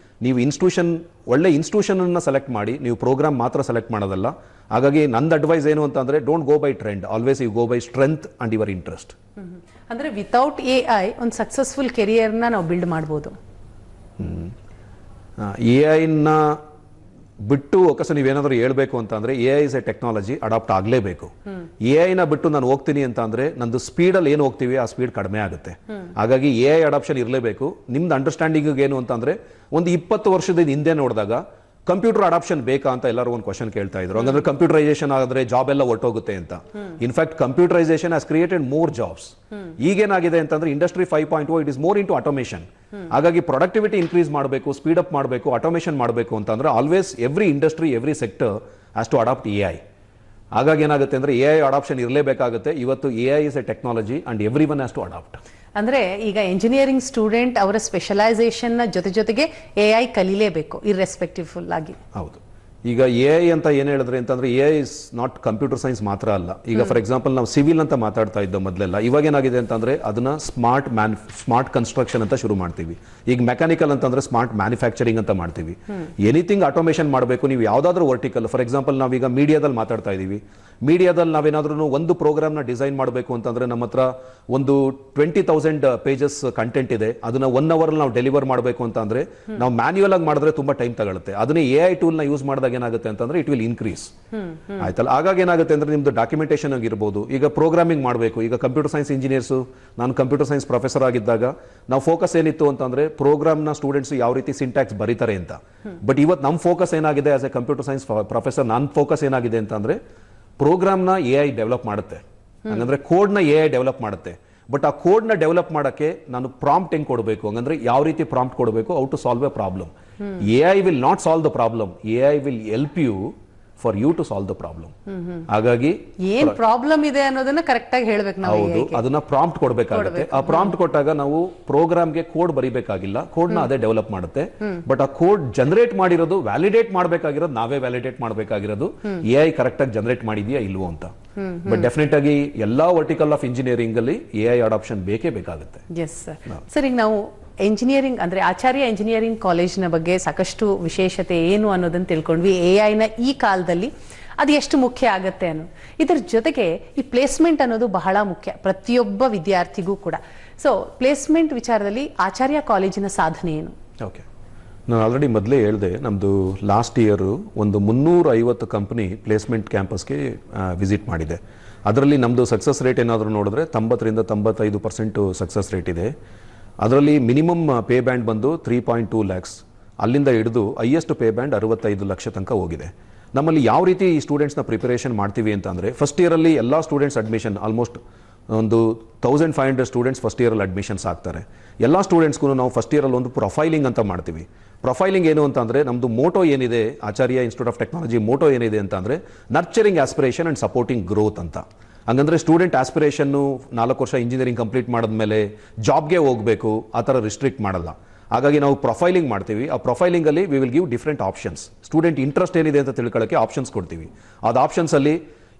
Speaker 2: ನೀವು ಒಳ್ಳೆ ಇನ್ಸ್ಟಿಟ್ಯೂಷನನ್ನು ಸೆಲೆಕ್ಟ್ ಮಾಡಿ, ನೀವು ಪ್ರೋಗ್ರಾಮ್ ಮಾತ್ರ ಸೆಲೆಕ್ಟ್ ಮಾಡೋದಲ್ಲ. ಹಾಗಾಗಿ ನಂದು ಅಡ್ವೈಸ್ ಏನು ಅಂತಂದರೆ, don't go by trend, always you go by strength and your interest.
Speaker 1: ಅಂದರೆ ವಿತೌಟ್ AI ಒಂದು ಸಕ್ಸಸ್ಫುಲ್ ಕೆರಿಯರ್ನ ನಾವು ಬಿಲ್ಡ್ ಮಾಡ್ಬೋದು.
Speaker 2: AI ಬಿಟ್ಟು ಒಕ್ಕಸ ನೀವೇನಾದರೂ ಹೇಳ್ಬೇಕು ಅಂತಂದರೆ, AI is a technology, adapt ಆಗಲೇಬೇಕು. AI ಬಿಟ್ಟು ನಾನು ಹೋಗ್ತೀನಿ ಅಂತ ಅಂದರೆ, ನಂದು ಸ್ಪೀಡಲ್ಲಿ ಏನು ಹೋಗ್ತೀವಿ ಆ ಸ್ಪೀಡ್ ಕಡಿಮೆ ಆಗುತ್ತೆ. ಹಾಗಾಗಿ AI ಅಡಾಪ್ಷನ್ ಇರಲೇಬೇಕು. ನಿಮ್ದು ಅಂಡರ್ಸ್ಟ್ಯಾಂಡಿಂಗ್ ಏನು ಅಂತಂದರೆ, ಒಂದು 20 ವರ್ಷದ ಹಿಂದೆ ನೋಡಿದಾಗ ಕಂಪ್ಯೂಟರ್ ಅಡಾಪ್ಷನ್ ಬೇಕಾ ಅಂತ ಎಲ್ಲರೂ ಒಂದು ಕ್ವಶನ್ ಕೇಳ್ತಾ ಇದ್ರು. ಹಂಗಂದ್ರೆ ಕಂಪ್ಯೂಟರೈಸೇಷನ್ ಆದರೆ ಜಾಬ್ ಎಲ್ಲ ಹೊರಟೋಗುತ್ತೆ ಅಂತ. In fact computerization has created more jobs. ಈಗೇನಾಗಿದೆ ಅಂತಂದ್ರೆ, industry 5.0 it is more into automation. ಹಾಗಾಗಿ ಪ್ರೊಡಕ್ಟಿವಿಟಿ ಇನ್ಕ್ರೀಸ್ ಮಾಡಬೇಕು, ಸ್ಪೀಡ್ ಅಪ್ ಮಾಡಬೇಕು, ಆಟೋಮೇಷನ್ ಮಾಡಬೇಕು ಅಂತಂದ್ರೆ always every industry, every sector has to adapt AI. ಹಾಗಾಗಿ ಏನಾಗುತ್ತೆ ಅಂದ್ರೆ, AI ಅಡಾಪ್ಷನ್ ಇರಲೇಬೇಕಾಗುತ್ತೆ. ಇವತ್ತು AI is a technology and every one has to adapt.
Speaker 1: ಅಂದ್ರೆ ಈಗ ಎಂಜಿನಿಯರಿಂಗ್ ಸ್ಟೂಡೆಂಟ್ ಅವರ ಸ್ಪೆಷಲೈಸೇಷನ್ ಜೊತೆಗೆ AI ಕಲಿಲೇಬೇಕು, ಇರ್ರೆಸ್ಪೆಕ್ಟಿವ್ಫುಲ್ ಆಗಿ.
Speaker 2: ಹೌದು. ಈಗ AI ಅಂತ ಏನು ಹೇಳಿದ್ರೆ ಅಂತಂದ್ರೆ, AI is not computer science ಮಾತ್ರ ಅಲ್ಲ. ಈಗ ಫಾರ್ ಎಕ್ಸಾಂಪಲ್ ನಾವು ಸಿವಿಲ್ ಅಂತ ಮಾತಾಡ್ತಾ ಇದ್ದೋ ಮೊದಲೆಲ್ಲ, ಇವಾಗ ಏನಾಗಿದೆ ಅಂತಂದ್ರೆ ಅದನ್ನ ಸ್ಮಾರ್ಟ್ ಕನ್ಸ್ಟ್ರಕ್ಷನ್ ಅಂತ ಶುರು ಮಾಡ್ತೀವಿ. ಈಗ ಮೆಕ್ಯಾನಿಕಲ್ ಅಂತಂದ್ರೆ ಸ್ಮಾರ್ಟ್ ಮ್ಯಾನುಫ್ಯಾಕ್ಚರಿಂಗ್ ಅಂತ ಮಾಡ್ತೀವಿ. ಎನಿಥಿಂಗ್ ಆಟೋಮೇಷನ್ ಮಾಡಬೇಕು. ನೀವು ಯಾವ್ದಾದ್ರು ವರ್ಟಿಕಲ್, ಫಾರ್ ಎಕ್ಸಾಂಪಲ್ ನಾವೀಗ ಮೀಡಿಯಾದಲ್ಲಿ ಮಾತಾಡ್ತಾ ಇದೀವಿ. ಮೀಡಿಯಾದಲ್ಲಿ ನಾವೇನಾದ್ರೂ ಒಂದು ಪ್ರೋಗ್ರಾಮ್ನ ಡಿಸೈನ್ ಮಾಡಬೇಕು ಅಂತಂದ್ರೆ, ನಮ್ಮ ಹತ್ರ ಒಂದು 20,000 ಪೇಜಸ್ ಕಂಟೆಂಟ್ ಇದೆ. ಅದನ್ನ 1 hour ನಾವು ಡೆಲಿವರ್ ಮಾಡಬೇಕು ಅಂತ ಅಂದ್ರೆ, ನಾವು ಮ್ಯಾನ್ಯುಯಲ್ ಆಗಿ ಮಾಡಿದ್ರೆ ತುಂಬಾ ಟೈಮ್ ತಗೊಳುತ್ತೆ. ಅದನ್ನೇ AI ಟೂಲ್ನ ಯೂಸ್ ಮಾಡಿದಾಗ ಏನಾಗುತ್ತೆ ಅಂತಂದ್ರೆ, ಇಟ್ ವಿಲ್ ಇನ್ಕ್ರೀಸ್. ಆಯ್ತಲ್ಲ. ಹಾಗಾಗಿ ಏನಾಗುತ್ತೆ ಅಂದ್ರೆ, ನಿಮ್ದು ಡಾಕ್ಯುಮೆಂಟೇಶನ್ ಆಗಿರ್ಬೋದು. ಈಗ ಪ್ರೋಗ್ರಾಮಿಂಗ್ ಮಾಡಬೇಕು. ಈಗ ಕಂಪ್ಯೂಟರ್ ಸೈನ್ಸ್ ಇಂಜಿನಿಯರ್ಸು, ನಾನು ಕಂಪ್ಯೂಟರ್ ಸೈನ್ಸ್ ಪ್ರೊಫೆಸರ್ ಆಗಿದ್ದಾಗ ನಾವು ಫೋಕಸ್ ಏನಿತ್ತು ಅಂತಂದ್ರೆ, ಪ್ರೋಗ್ರಾಮ್ನ ಸ್ಟೂಡೆಂಟ್ಸ್ ಯಾವ ರೀತಿ ಸಿಂಟ್ಯಾಕ್ಸ್ ಬರೀತಾರೆ ಅಂತ. ಬಟ್ ಇವತ್ತು ನಮ್ಮ ಫೋಕಸ್ ಏನಾಗಿದೆ as A computer science professor, ನನ್ನ ಫೋಕಸ್ ಏನಾಗಿದೆ ಅಂತಂದ್ರೆ, ಪ್ರೋಗ್ರಾಮ್ನ AI ಡೆವಲಪ್ ಮಾಡುತ್ತೆ. ಹಂಗಂದ್ರೆ ಕೋಡ್ನ AI ಡೆವಲಪ್ ಮಾಡುತ್ತೆ. ಬಟ್ ಆ ಕೋಡ್ನ ಡೆವಲಪ್ ಮಾಡೋಕ್ಕೆ ನಾನು ಪ್ರಾಂಪ್ಟ್ ಹೆಂಗ್ ಕೊಡಬೇಕು, ಹಂಗಂದ್ರೆ ಯಾವ ರೀತಿ ಪ್ರಾಂಪ್ಟ್ ಕೊಡಬೇಕು, how to solve a problem. AI will not solve the problem, AI will help you for you to solve the problem. ಹಾಗಾಗಿ
Speaker 1: ಏನ್ ಪ್ರಾಬ್ಲಮ್ ಇದೆ ಅನ್ನೋದನ್ನ ಕರೆಕ್ಟ್ ಆಗಿ ಹೇಳ್ಬೇಕು ನಾವು.
Speaker 2: ಹೌದು, ಅದನ್ನ ಪ್ರಾಂಪ್ಟ್ ಕೊಡಬೇಕಾಗುತ್ತೆ. ಆ ಪ್ರಾಂಪ್ಟ್ ಕೊಟ್ಟಾಗ ನಾವು ಪ್ರೋಗ್ರಾಮ್ಗೆ ಕೋಡ್ ಬರಿಬೇಕಾಗಿಲ್ಲ, ಕೋಡ್ನ ಅದೇ ಡೆವಲಪ್ ಮಾಡುತ್ತೆ. ಬಟ್ ಆ ಕೋಡ್ ಜನರೇಟ್ ಮಾಡಿರೋದು, ವ್ಯಾಲಿಡೇಟ್ ಮಾಡಬೇಕಾಗಿರೋದು ನಾವೇ ವ್ಯಾಲಿಡೇಟ್ ಮಾಡಬೇಕಾಗಿರೋದು, AI ಕರೆಕ್ಟ್ ಆಗಿ ಜನರೇಟ್ ಮಾಡಿದ್ಯಾ ಇಲ್ವೋ ಅಂತ. ಬಟ್ ಡೆಫಿನೆಟ್ ಆಗಿ ಎಲ್ಲಾ ವರ್ಟಿಕಲ್ ಆಫ್ ಇಂಜಿನಿಯರಿಂಗ್ ಅಲ್ಲಿ AI ಅಡಾಪ್ಷನ್ ಬೇಕೇ ಬೇಕಾಗುತ್ತೆ.
Speaker 1: Yes sir. ಈಗ ನಾವು ಎಂಜಿನಿಯರಿಂಗ್ ಅಂದ್ರೆ ಆಚಾರ್ಯ ಇಂಜಿನಿಯರಿಂಗ್ ಕಾಲೇಜಿನ ಬಗ್ಗೆ ಸಾಕಷ್ಟು ವಿಶೇಷತೆ ಏನು ಅನ್ನೋದನ್ನ ತಿಳ್ಕೊಂಡ್ವಿ. AI ಈ ಕಾಲದಲ್ಲಿ ಅದು ಎಷ್ಟು ಮುಖ್ಯ ಆಗತ್ತೆ ಅನ್ನೋ ಇದರ ಜೊತೆಗೆ ಈ ಪ್ಲೇಸ್ಮೆಂಟ್ ಅನ್ನೋದು ಬಹಳ ಮುಖ್ಯ ಪ್ರತಿಯೊಬ್ಬ ವಿದ್ಯಾರ್ಥಿಗೂ ಕೂಡ. ಸೊ ಪ್ಲೇಸ್ಮೆಂಟ್ ವಿಚಾರದಲ್ಲಿ ಆಚಾರ್ಯ ಕಾಲೇಜಿನ ಸಾಧನೆ ಏನು?
Speaker 2: ಓಕೆ, ನಾನು ಆಲ್ರೆಡಿ ಮೊದಲೇ ಹೇಳಿದೆ, ನಮ್ಮದು ಲಾಸ್ಟ್ ಇಯರು ಒಂದು 350 ಕಂಪ್ನಿ ಪ್ಲೇಸ್ಮೆಂಟ್ ಕ್ಯಾಂಪಸ್ಗೆ ವಿಸಿಟ್ ಮಾಡಿದೆ. ಅದರಲ್ಲಿ ನಮ್ಮದು ಸಕ್ಸಸ್ ರೇಟ್ ಏನಾದರೂ ನೋಡಿದ್ರೆ 90ರಿಂದ 95% ಸಕ್ಸಸ್ ರೇಟ್ ಇದೆ. ಅದರಲ್ಲಿ ಮಿನಿಮಮ್ ಪೇ ಬ್ಯಾಂಡ್ ಬಂದು 3.2 lakhs, ಅಲ್ಲಿಂದ ಹಿಡಿದು ಹೈಯೆಸ್ಟ್ ಪೇ ಬ್ಯಾಂಡ್ 65 ಲಕ್ಷ ತನಕ ಹೋಗಿದೆ. ನಮ್ಮಲ್ಲಿ ಯಾವ ರೀತಿ ಈ ಸ್ಟೂಡೆಂಟ್ಸ್ನ ಪ್ರಿಪರೇಷನ್ ಮಾಡ್ತೀವಿ ಅಂತ ಅಂದರೆ, ಫಸ್ಟ್ ಇಯರಲ್ಲಿ ಎಲ್ಲ ಸ್ಟೂಡೆಂಟ್ಸ್ ಅಡ್ಮಿಷನ್ ಆಲ್ಮೋಸ್ಟ್ ಒಂದು 1500 ಸ್ಟೂಡೆಂಟ್ಸ್ ಫಸ್ಟ್ ಇಯರಲ್ಲಿ ಅಡ್ಮಿಷನ್ಸ್ ಆಗ್ತಾರೆ. ಎಲ್ಲ ಸ್ಟೂಡೆಂಟ್ಸ್ಗೂ ನಾವು ಫಸ್ಟ್ ಇಯರಲ್ಲಿ ಒಂದು ಪ್ರೊಫೈಲಿಂಗ್ ಅಂತ ಮಾಡ್ತೀವಿ. ಪ್ರೊಫೈಲಿಂಗ್ ಏನು ಅಂತ ಅಂದರೆ, ನಮ್ಮದು ಮೋಟೋ ಏನಿದೆ, ಆಚಾರ್ಯ ಇನ್ಸ್ಟಿಟ್ಯೂಟ್ ಆಫ್ ಟೆಕ್ನಾಲಜಿ ಮೋಟೋ ಏನಿದೆ ಅಂತ ಅಂದರೆ nurturing aspiration and supporting growth ಅಂತ. ಹಂಗಂದ್ರೆ ಸ್ಟೂಡೆಂಟ್ ಆಸ್ಪಿರೇಷನ್ನು 4 ವರ್ಷ ಇಂಜಿನಿಯರಿಂಗ್ ಕಂಪ್ಲೀಟ್ ಮಾಡಿದ್ಮೇಲೆ ಜಾಬ್ಗೆ ಹೋಗಬೇಕು ಆ ಥರ ರಿಸ್ಟ್ರಿಕ್ಟ್ ಮಾಡಲ್ಲ. ಹಾಗಾಗಿ ನಾವು ಪ್ರೊಫೈಲಿಂಗ್ ಮಾಡ್ತೀವಿ. ಆ ಪ್ರೊಫೈಲಿಂಗಲ್ಲಿ we will give different options. Student interest ಏನಿದೆ ಅಂತ ತಿಳ್ಕೊಳ್ಳೋಕ್ಕೆ ಆಪ್ಷನ್ಸ್ ಕೊಡ್ತೀವಿ. ಅದು ಆಪ್ಷನ್ಸಲ್ಲಿ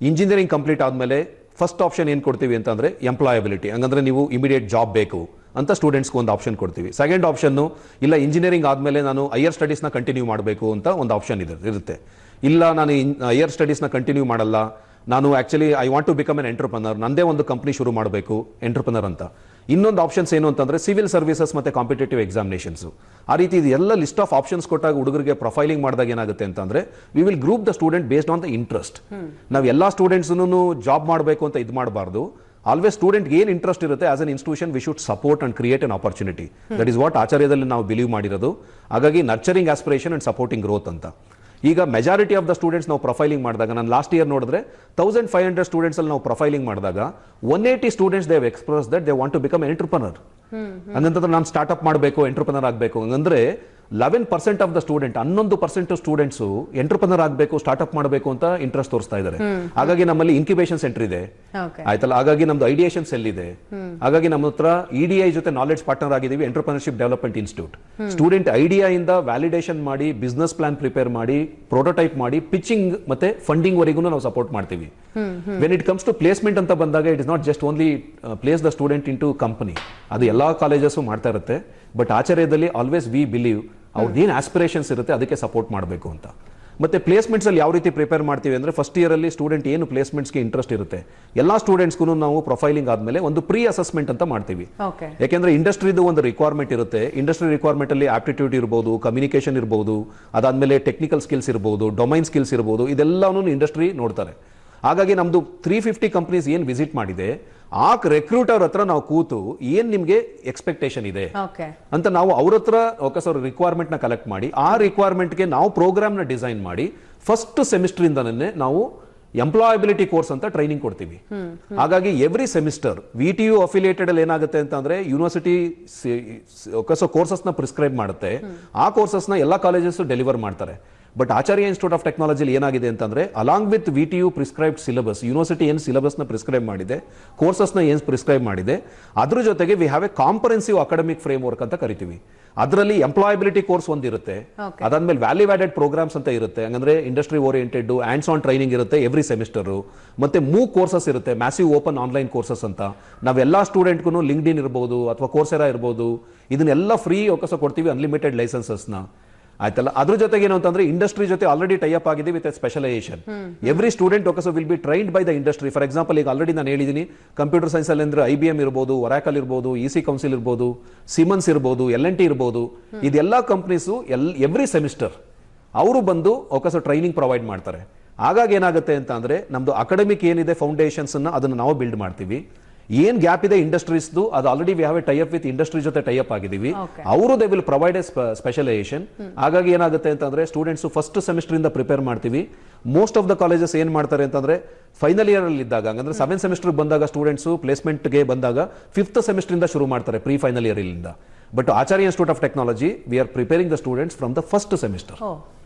Speaker 2: ಇಂಜಿನಿಯರಿಂಗ್ ಕಂಪ್ಲೀಟ್ ಆದಮೇಲೆ ಫಸ್ಟ್ ಆಪ್ಷನ್ ಏನು ಕೊಡ್ತೀವಿ ಅಂತಂದರೆ ಎಂಪ್ಲಾಯಬಿಲಿಟಿ. ಹಂಗಂದ್ರೆ ನೀವು ಇಮಿಡಿಯೇಟ್ ಜಾಬ್ ಬೇಕು ಅಂತ ಸ್ಟೂಡೆಂಟ್ಸ್ಗೆ ಒಂದು ಆಪ್ಷನ್ ಕೊಡ್ತೀವಿ. ಸೆಕೆಂಡ್ ಆಪ್ಷನ್ನು, ಇಲ್ಲ ಇಂಜಿನಿಯರಿಂಗ್ ಆದಮೇಲೆ ನಾನು ಹೈಯರ್ ಸ್ಟಡೀಸ್ನ ಕಂಟಿನ್ಯೂ ಮಾಡಬೇಕು ಅಂತ ಒಂದು ಆಪ್ಷನ್ ಇರುತ್ತೆ. ಇಲ್ಲ ನಾನು ಹೈಯರ್ ಸ್ಟಡೀಸ್ನ ಕಂಟಿನ್ಯೂ ಮಾಡಲ್ಲ, ನಾನು actually I want to become an entrepreneur, ನಂದೇ ಒಂದು ಕಂಪ್ನಿ ಶುರು ಮಾಡಬೇಕು ಎಂಟರ್ಪ್ರನರ್ ಅಂತ. ಇನ್ನೊಂದು ಆಪ್ಷನ್ಸ್ ಏನು ಅಂತಂದರೆ ಸಿವಿಲ್ ಸರ್ವಿಸಸ್ ಮತ್ತು ಕಾಂಪಿಟೇಟಿವ್ ಎಕ್ಸಾಮಿನೇಷನ್ಸು. ಆ ರೀತಿ ಇದು ಎಲ್ಲ ಲಿಸ್ಟ್ ಆಫ್ ಆಪ್ಷನ್ಸ್ ಕೊಟ್ಟಾಗ ಹುಡುಗರಿಗೆ ಪ್ರೊಫೈಲಿಂಗ್ ಮಾಡಿದಾಗ ಏನಾಗುತ್ತೆ ಅಂತಂದರೆ, we will group the student based on the interest. ನಾವು ಎಲ್ಲ ಸ್ಟೂಡೆಂಟ್ಸ್ನು ಜಾಬ್ ಮಾಡಬೇಕು ಅಂತ ಇದು ಮಾಡಬಾರ್ದು. ಆಲ್ವೇಸ್ ಸ್ಟೂಡೆಂಟ್ಗೆ ಏನು ಇಂಟ್ರೆಸ್ಟ್ ಇರುತ್ತೆ as an institution we should support and create an opportunity. That is what ಆಚಾರ್ಯದಲ್ಲಿ ನಾವು ಬಿಲೀವ್ ಮಾಡಿರೋದು. ಹಾಗಾಗಿ nurturing aspiration and supporting growth ಅಂತ. ಈಗ ಮೆಜಾರಿಟಿ ಆಫ್ ದ ಸ್ಟೂಡೆಂಟ್ಸ್ ನಾವು ಪ್ರೊಫೈಲಿಂಗ್ ಮಾಡಿದಾಗ, ನಾನು ಲಾಸ್ಟ್ ಇಯರ್ ನೋಡಿದ್ರೆ 1500 ಸ್ಟೂಡೆಂಟ್ಸ್ ಅಲ್ಲಿ ನಾವು ಪ್ರೊಫೈಲಿಂಗ್ ಮಾಡಿದಾಗ 180 students they have express that they want to become entrepreneur. ಹಂಗಂತಂದ್ರೆ ನಾನು ಸ್ಟಾರ್ಟ್ಅಪ್ ಮಾಡಬೇಕು, ಎಂಟರ್ಪ್ರನರ್ ಆಗಬೇಕು. ಹಂಗಂದ್ರೆ 11% of the student, 11% students entrepreneur ಆಗಬೇಕು, ಸ್ಟಾರ್ಟ್ಅಪ್ ಮಾಡಬೇಕು ಅಂತ ಇಂಟ್ರೆಸ್ಟ್ ತೋರಿಸ್ತಾ ಇದ್ದಾರೆ. ಹಾಗಾಗಿ ನಮ್ಮಲ್ಲಿ ಇನ್ಕ್ಯುಬೇಷನ್ ಸೆಂಟರ್ ಇದೆ ಆಯ್ತಲ್ಲ. ಹಾಗಾಗಿ ನಮ್ದು ಐಡಿಯೇಷನ್ ಸೆಲ್ ಇದೆ. ಹಾಗಾಗಿ ನಮ್ಮ ಹತ್ರ EDI ಜೊತೆ ನಾಲೆಡ್ಜ್ ಪಾರ್ಟ್ನರ್ ಆಗಿದ್ದೀವಿ, entrepreneurship development institute. Student idea ಇಂದ ವ್ಯಾಲಿಡೇಷನ್ ಮಾಡಿ, ಬಿಸ್ನೆಸ್ ಪ್ಲಾನ್ ಪ್ರಿಪೇರ್ ಮಾಡಿ, ಪ್ರೋಟೋಟೈಪ್ ಮಾಡಿ, ಪಿಚಿಂಗ್ ಮತ್ತೆ ಫಂಡಿಂಗ್ ವರೆಗೂ ನಾವು ಸಪೋರ್ಟ್ ಮಾಡ್ತೀವಿ. When it comes to placement ಅಂತ ಬಂದಾಗ, it is not just only place the student into company. ಅದು ಎಲ್ಲಾ ಕಾಲೇಜಸ್ ಮಾಡ್ತಾ ಇರುತ್ತೆ. ಬಟ್ ಆಚಾರ್ಯದಲ್ಲಿ ಆಲ್ವೇಸ್ ವಿ ಬಿಲೀವ್ ಅವ್ರದ್ದು ಏನು ಆಸ್ಪಿರೇಷನ್ಸ್ ಇರುತ್ತೆ ಅದಕ್ಕೆ ಸಪೋರ್ಟ್ ಮಾಡಬೇಕು ಅಂತ. ಮತ್ತೆ ಪ್ಲೇಸ್ಮೆಂಟ್ಸ್ ಅಲ್ಲಿ ಯಾವ ರೀತಿ ಪ್ರಿಪೇರ್ ಮಾಡ್ತೀವಿ ಅಂದ್ರೆ, ಫಸ್ಟ್ ಇಯರ್ ಅಲ್ಲಿ ಸ್ಟೂಡೆಂಟ್ ಏನು ಪ್ಲೇಸ್ಮೆಂಟ್ಸ್ಗೆ ಇಂಟ್ರೆಸ್ಟ್ ಇರುತ್ತೆ ಎಲ್ಲಾ ಸ್ಟೂಡೆಂಟ್ಸ್ಗೂ ನಾವು ಪ್ರೊಫೈಲಿಂಗ್ ಆದ್ಮೇಲೆ ಒಂದು ಪ್ರೀ ಅಸೆಸ್ಮೆಂಟ್ ಅಂತ ಮಾಡ್ತೀವಿ. ಯಾಕೆಂದ್ರೆ ಇಂಡಸ್ಟ್ರಿದು ಒಂದು ರಿಕ್ವೈರ್ಮೆಂಟ್ ಇರುತ್ತೆ. ಇಂಡಸ್ಟ್ರಿ ರಿಕ್ವೈರ್ಮೆಂಟ್ ಅಲ್ಲಿ ಆಪ್ಟಿಟ್ಯೂಡ್ ಇರಬಹುದು, ಕಮ್ಯುನಿಕೇಶನ್ ಇರಬಹುದು, ಅದಾದ್ಮೇಲೆ ಟೆಕ್ನಿಕಲ್ ಸ್ಕಿಲ್ಸ್ ಇರಬಹುದು, ಡೊಮೈನ್ ಸ್ಕಿಲ್ಸ್ ಇರಬಹುದು, ಇದೆಲ್ಲನೂ ಇಂಡಸ್ಟ್ರಿ ನೋಡ್ತಾರೆ. ಹಾಗಾಗಿ ನಮ್ದು 350 ಕಂಪನೀಸ್ ಏನ್ ವಿಸಿಟ್ ಮಾಡಿದೆ, ಆ ರೆಕ್ರೂಟರ್ ಹತ್ರ ನಾವು ಕೂತು ಏನ್ ನಿಮ್ಗೆ ಎಕ್ಸ್ಪೆಕ್ಟೇಷನ್ ಇದೆ ಅಂತ ನಾವು ಅವ್ರ ಹತ್ರ ರಿಕ್ವೈರ್ಮೆಂಟ್ ನ ಕಲೆಕ್ಟ್ ಮಾಡಿ, ಆ ರಿಕ್ವೈರ್ಮೆಂಟ್ಗೆ ನಾವು ಪ್ರೋಗ್ರಾಮ್ ನ ಡಿಸೈನ್ ಮಾಡಿ ಫಸ್ಟ್ ಸೆಮಿಸ್ಟರ್ ಇಂದನೇ ನಾವು ಎಂಪ್ಲಾಯಬಿಲಿಟಿ ಕೋರ್ಸ್ ಅಂತ ಟ್ರೈನಿಂಗ್ ಕೊಡ್ತೀವಿ. ಹಾಗಾಗಿ ಎವ್ರಿ ಸೆಮಿಸ್ಟರ್ VTU ಅಫಿಲಿಯೇಟೆಡ್ ಅಲ್ಲಿ ಏನಾಗುತ್ತೆ ಅಂತಂದ್ರೆ, ಯೂನಿವರ್ಸಿಟಿ ಕೋರ್ಸಸ್ ನ ಪ್ರಿಸ್ಕ್ರೈಬ್ ಮಾಡುತ್ತೆ. ಆ ಕೋರ್ಸಸ್ ನ ಎಲ್ಲ ಕಾಲೇಜಸ್ ಡೆಲಿವರ್ ಮಾಡ್ತಾರೆ. ಬಟ್ ಆಚಾರ್ಯ ಇನ್ಸ್ಟಿಟ್ಯೂಟ್ ಆಫ್ ಟೆಕ್ನಾಲಜಿಲಿ ಏನಾಗಿದೆ ಅಂತಂದ್ರೆ, along with VTU prescribed syllabus, university ಏನು ಸಿಲೆಬಸ್ ನ ಪ್ರಿಸ್ಕ್ರೈಬ್ ಮಾಡಿದೆ, ಕೋರ್ಸಸ್ ನ ಏನು ಪ್ರಿಸ್ಕ್ರೈಬ್ ಮಾಡಿದೆ, ಅದ್ರ ಜೊತೆಗೆ V have A comprehensive academic frame work ಅಂತ ಕರಿತೀವಿ. ಅದರಲ್ಲಿ ಎಂಪ್ಲಾಯಬಿಲಿಟಿ ಕೋರ್ಸ್ ಒಂದಿರುತ್ತೆ, ಅದಾದ್ಮೇಲೆ ವ್ಯಾಲ್ಯೂ ಆಡೆಡ್ ಪ್ರೋಗ್ರಾಮ್ಸ್ ಅಂತ ಇರುತ್ತೆ. ಹಂಗಂದ್ರೆ industry oriented hands on training ಇರುತ್ತೆ ಎವ್ರಿ ಸೆಮಿಸ್ಟರ್. ಮತ್ತೆ ಮೂಕ್ ಕೋರ್ಸಸ್ ಇರುತ್ತೆ, ಮ್ಯಾಸಿವ್ ಓಪನ್ ಆನ್ಲೈನ್ ಕೋರ್ಸಸ್ ಅಂತ. ನಾವೆಲ್ಲ ಸ್ಟೂಡೆಂಟ್ಗೂ ಲಿಂಕ್ಡ್ಇನ್ ಇರ್ಬೋದು ಅಥವಾ ಕೋರ್ಸೆರಾ ಇರ್ಬೋದು, ಇದನ್ನೆಲ್ಲ ಫ್ರೀ ಅವಕಾಶ ಕೊಡ್ತೀವಿ, ಅನ್ಲಿಮಿಟೆಡ್ ಲೈಸೆನ್ಸಸ್ನ ಆಯ್ತಲ್ಲ. ಅದ್ರ ಜೊತೆಗೆ ಏನು ಅಂತಂದ್ರೆ, ಇಂಡಸ್ಟ್ರಿ ಜೊತೆ ಆಲ್ರೆಡಿ ಟೈಅಪ್ ಆಗಿದೆ with specialisation. Every student will be trained by the industry. For example, ಈಗ ಆಲ್ರೆಡಿ ನಾನು ಹೇಳಿದ್ದೀನಿ, ಕಂಪ್ಯೂಟರ್ ಸೈನ್ಸ್ ಅಲ್ಲಿ ಅಂದ್ರೆ IBM ಇರ್ಬೋದು, ಒರಾಕಲ್ ಇರ್ಬೋದು, EC ಕೌನ್ಸಿಲ್ ಇರ್ಬೋದು, ಸಿಮನ್ಸ್ ಇರ್ಬೋದು, L&T ಇರ್ಬೋದು, ಇದೆಲ್ಲ ಕಂಪ್ನೀಸು ಎವ್ರಿ ಸೆಮಿಸ್ಟರ್ ಅವರು ಬಂದು ಟ್ರೈನಿಂಗ್ ಪ್ರೊವೈಡ್ ಮಾಡ್ತಾರೆ. ಹಾಗಾಗಿ ಏನಾಗುತ್ತೆ ಅಂತ ಅಂದ್ರೆ, ನಮ್ದು ಅಕಾಡೆಮಿಕ್ ಏನಿದೆ ಫೌಂಡೇಶನ್ಸ್ ಅನ್ನ ಅದನ್ನ ನಾವು ಬಿಲ್ಡ್ ಮಾಡ್ತೀವಿ. ಏನ್ ಗ್ಯಾಪ್ ಇದೆ ಇಂಡಸ್ಟ್ರೀಸ್ದು, ಅದು already we have A tie-up with industry ಜೊತೆ ಟೈಅಪ್ ಆಗಿದ್ದೀವಿ. ಅವರು they will provide A specialisation. ಹಾಗಾಗಿ ಏನಾಗುತ್ತೆ ಅಂತಂದ್ರೆ, ಸ್ಟೂಡೆಂಟ್ಸ್ ಫಸ್ಟ್ ಸೆಮಿಸ್ಟರ್ ಇಂದ ಪ್ರಿಪೇರ್ ಮಾಡ್ತೀವಿ. ಮೋಸ್ಟ್ ಆಫ್ ದ ಕಾಲೇಜಸ್ ಏನ್ ಮಾಡ್ತಾರೆ ಅಂತಂದ್ರೆ, ಫೈನಲ್ ಇಯರ್ ಅಲ್ಲಿ ಇದ್ದಾಗ, ಅಂದ್ರೆ 7th ಸೆಮಿಸ್ಟರ್ ಬಂದಾಗ ಸ್ಟೂಡೆಂಟ್ಸ್ ಪ್ಲೇಸ್ಮೆಂಟ್ಗೆ ಬಂದಾಗ 5th ಸೆಮಿಸ್ಟರ್ ಇಂದ ಶುರು ಮಾಡ್ತಾರೆ, ಪ್ರೀ ಫೈನಲ್ ಇಯರ್ ಇಂದ. But Acharya institute of technology we are preparing the students from the first semester.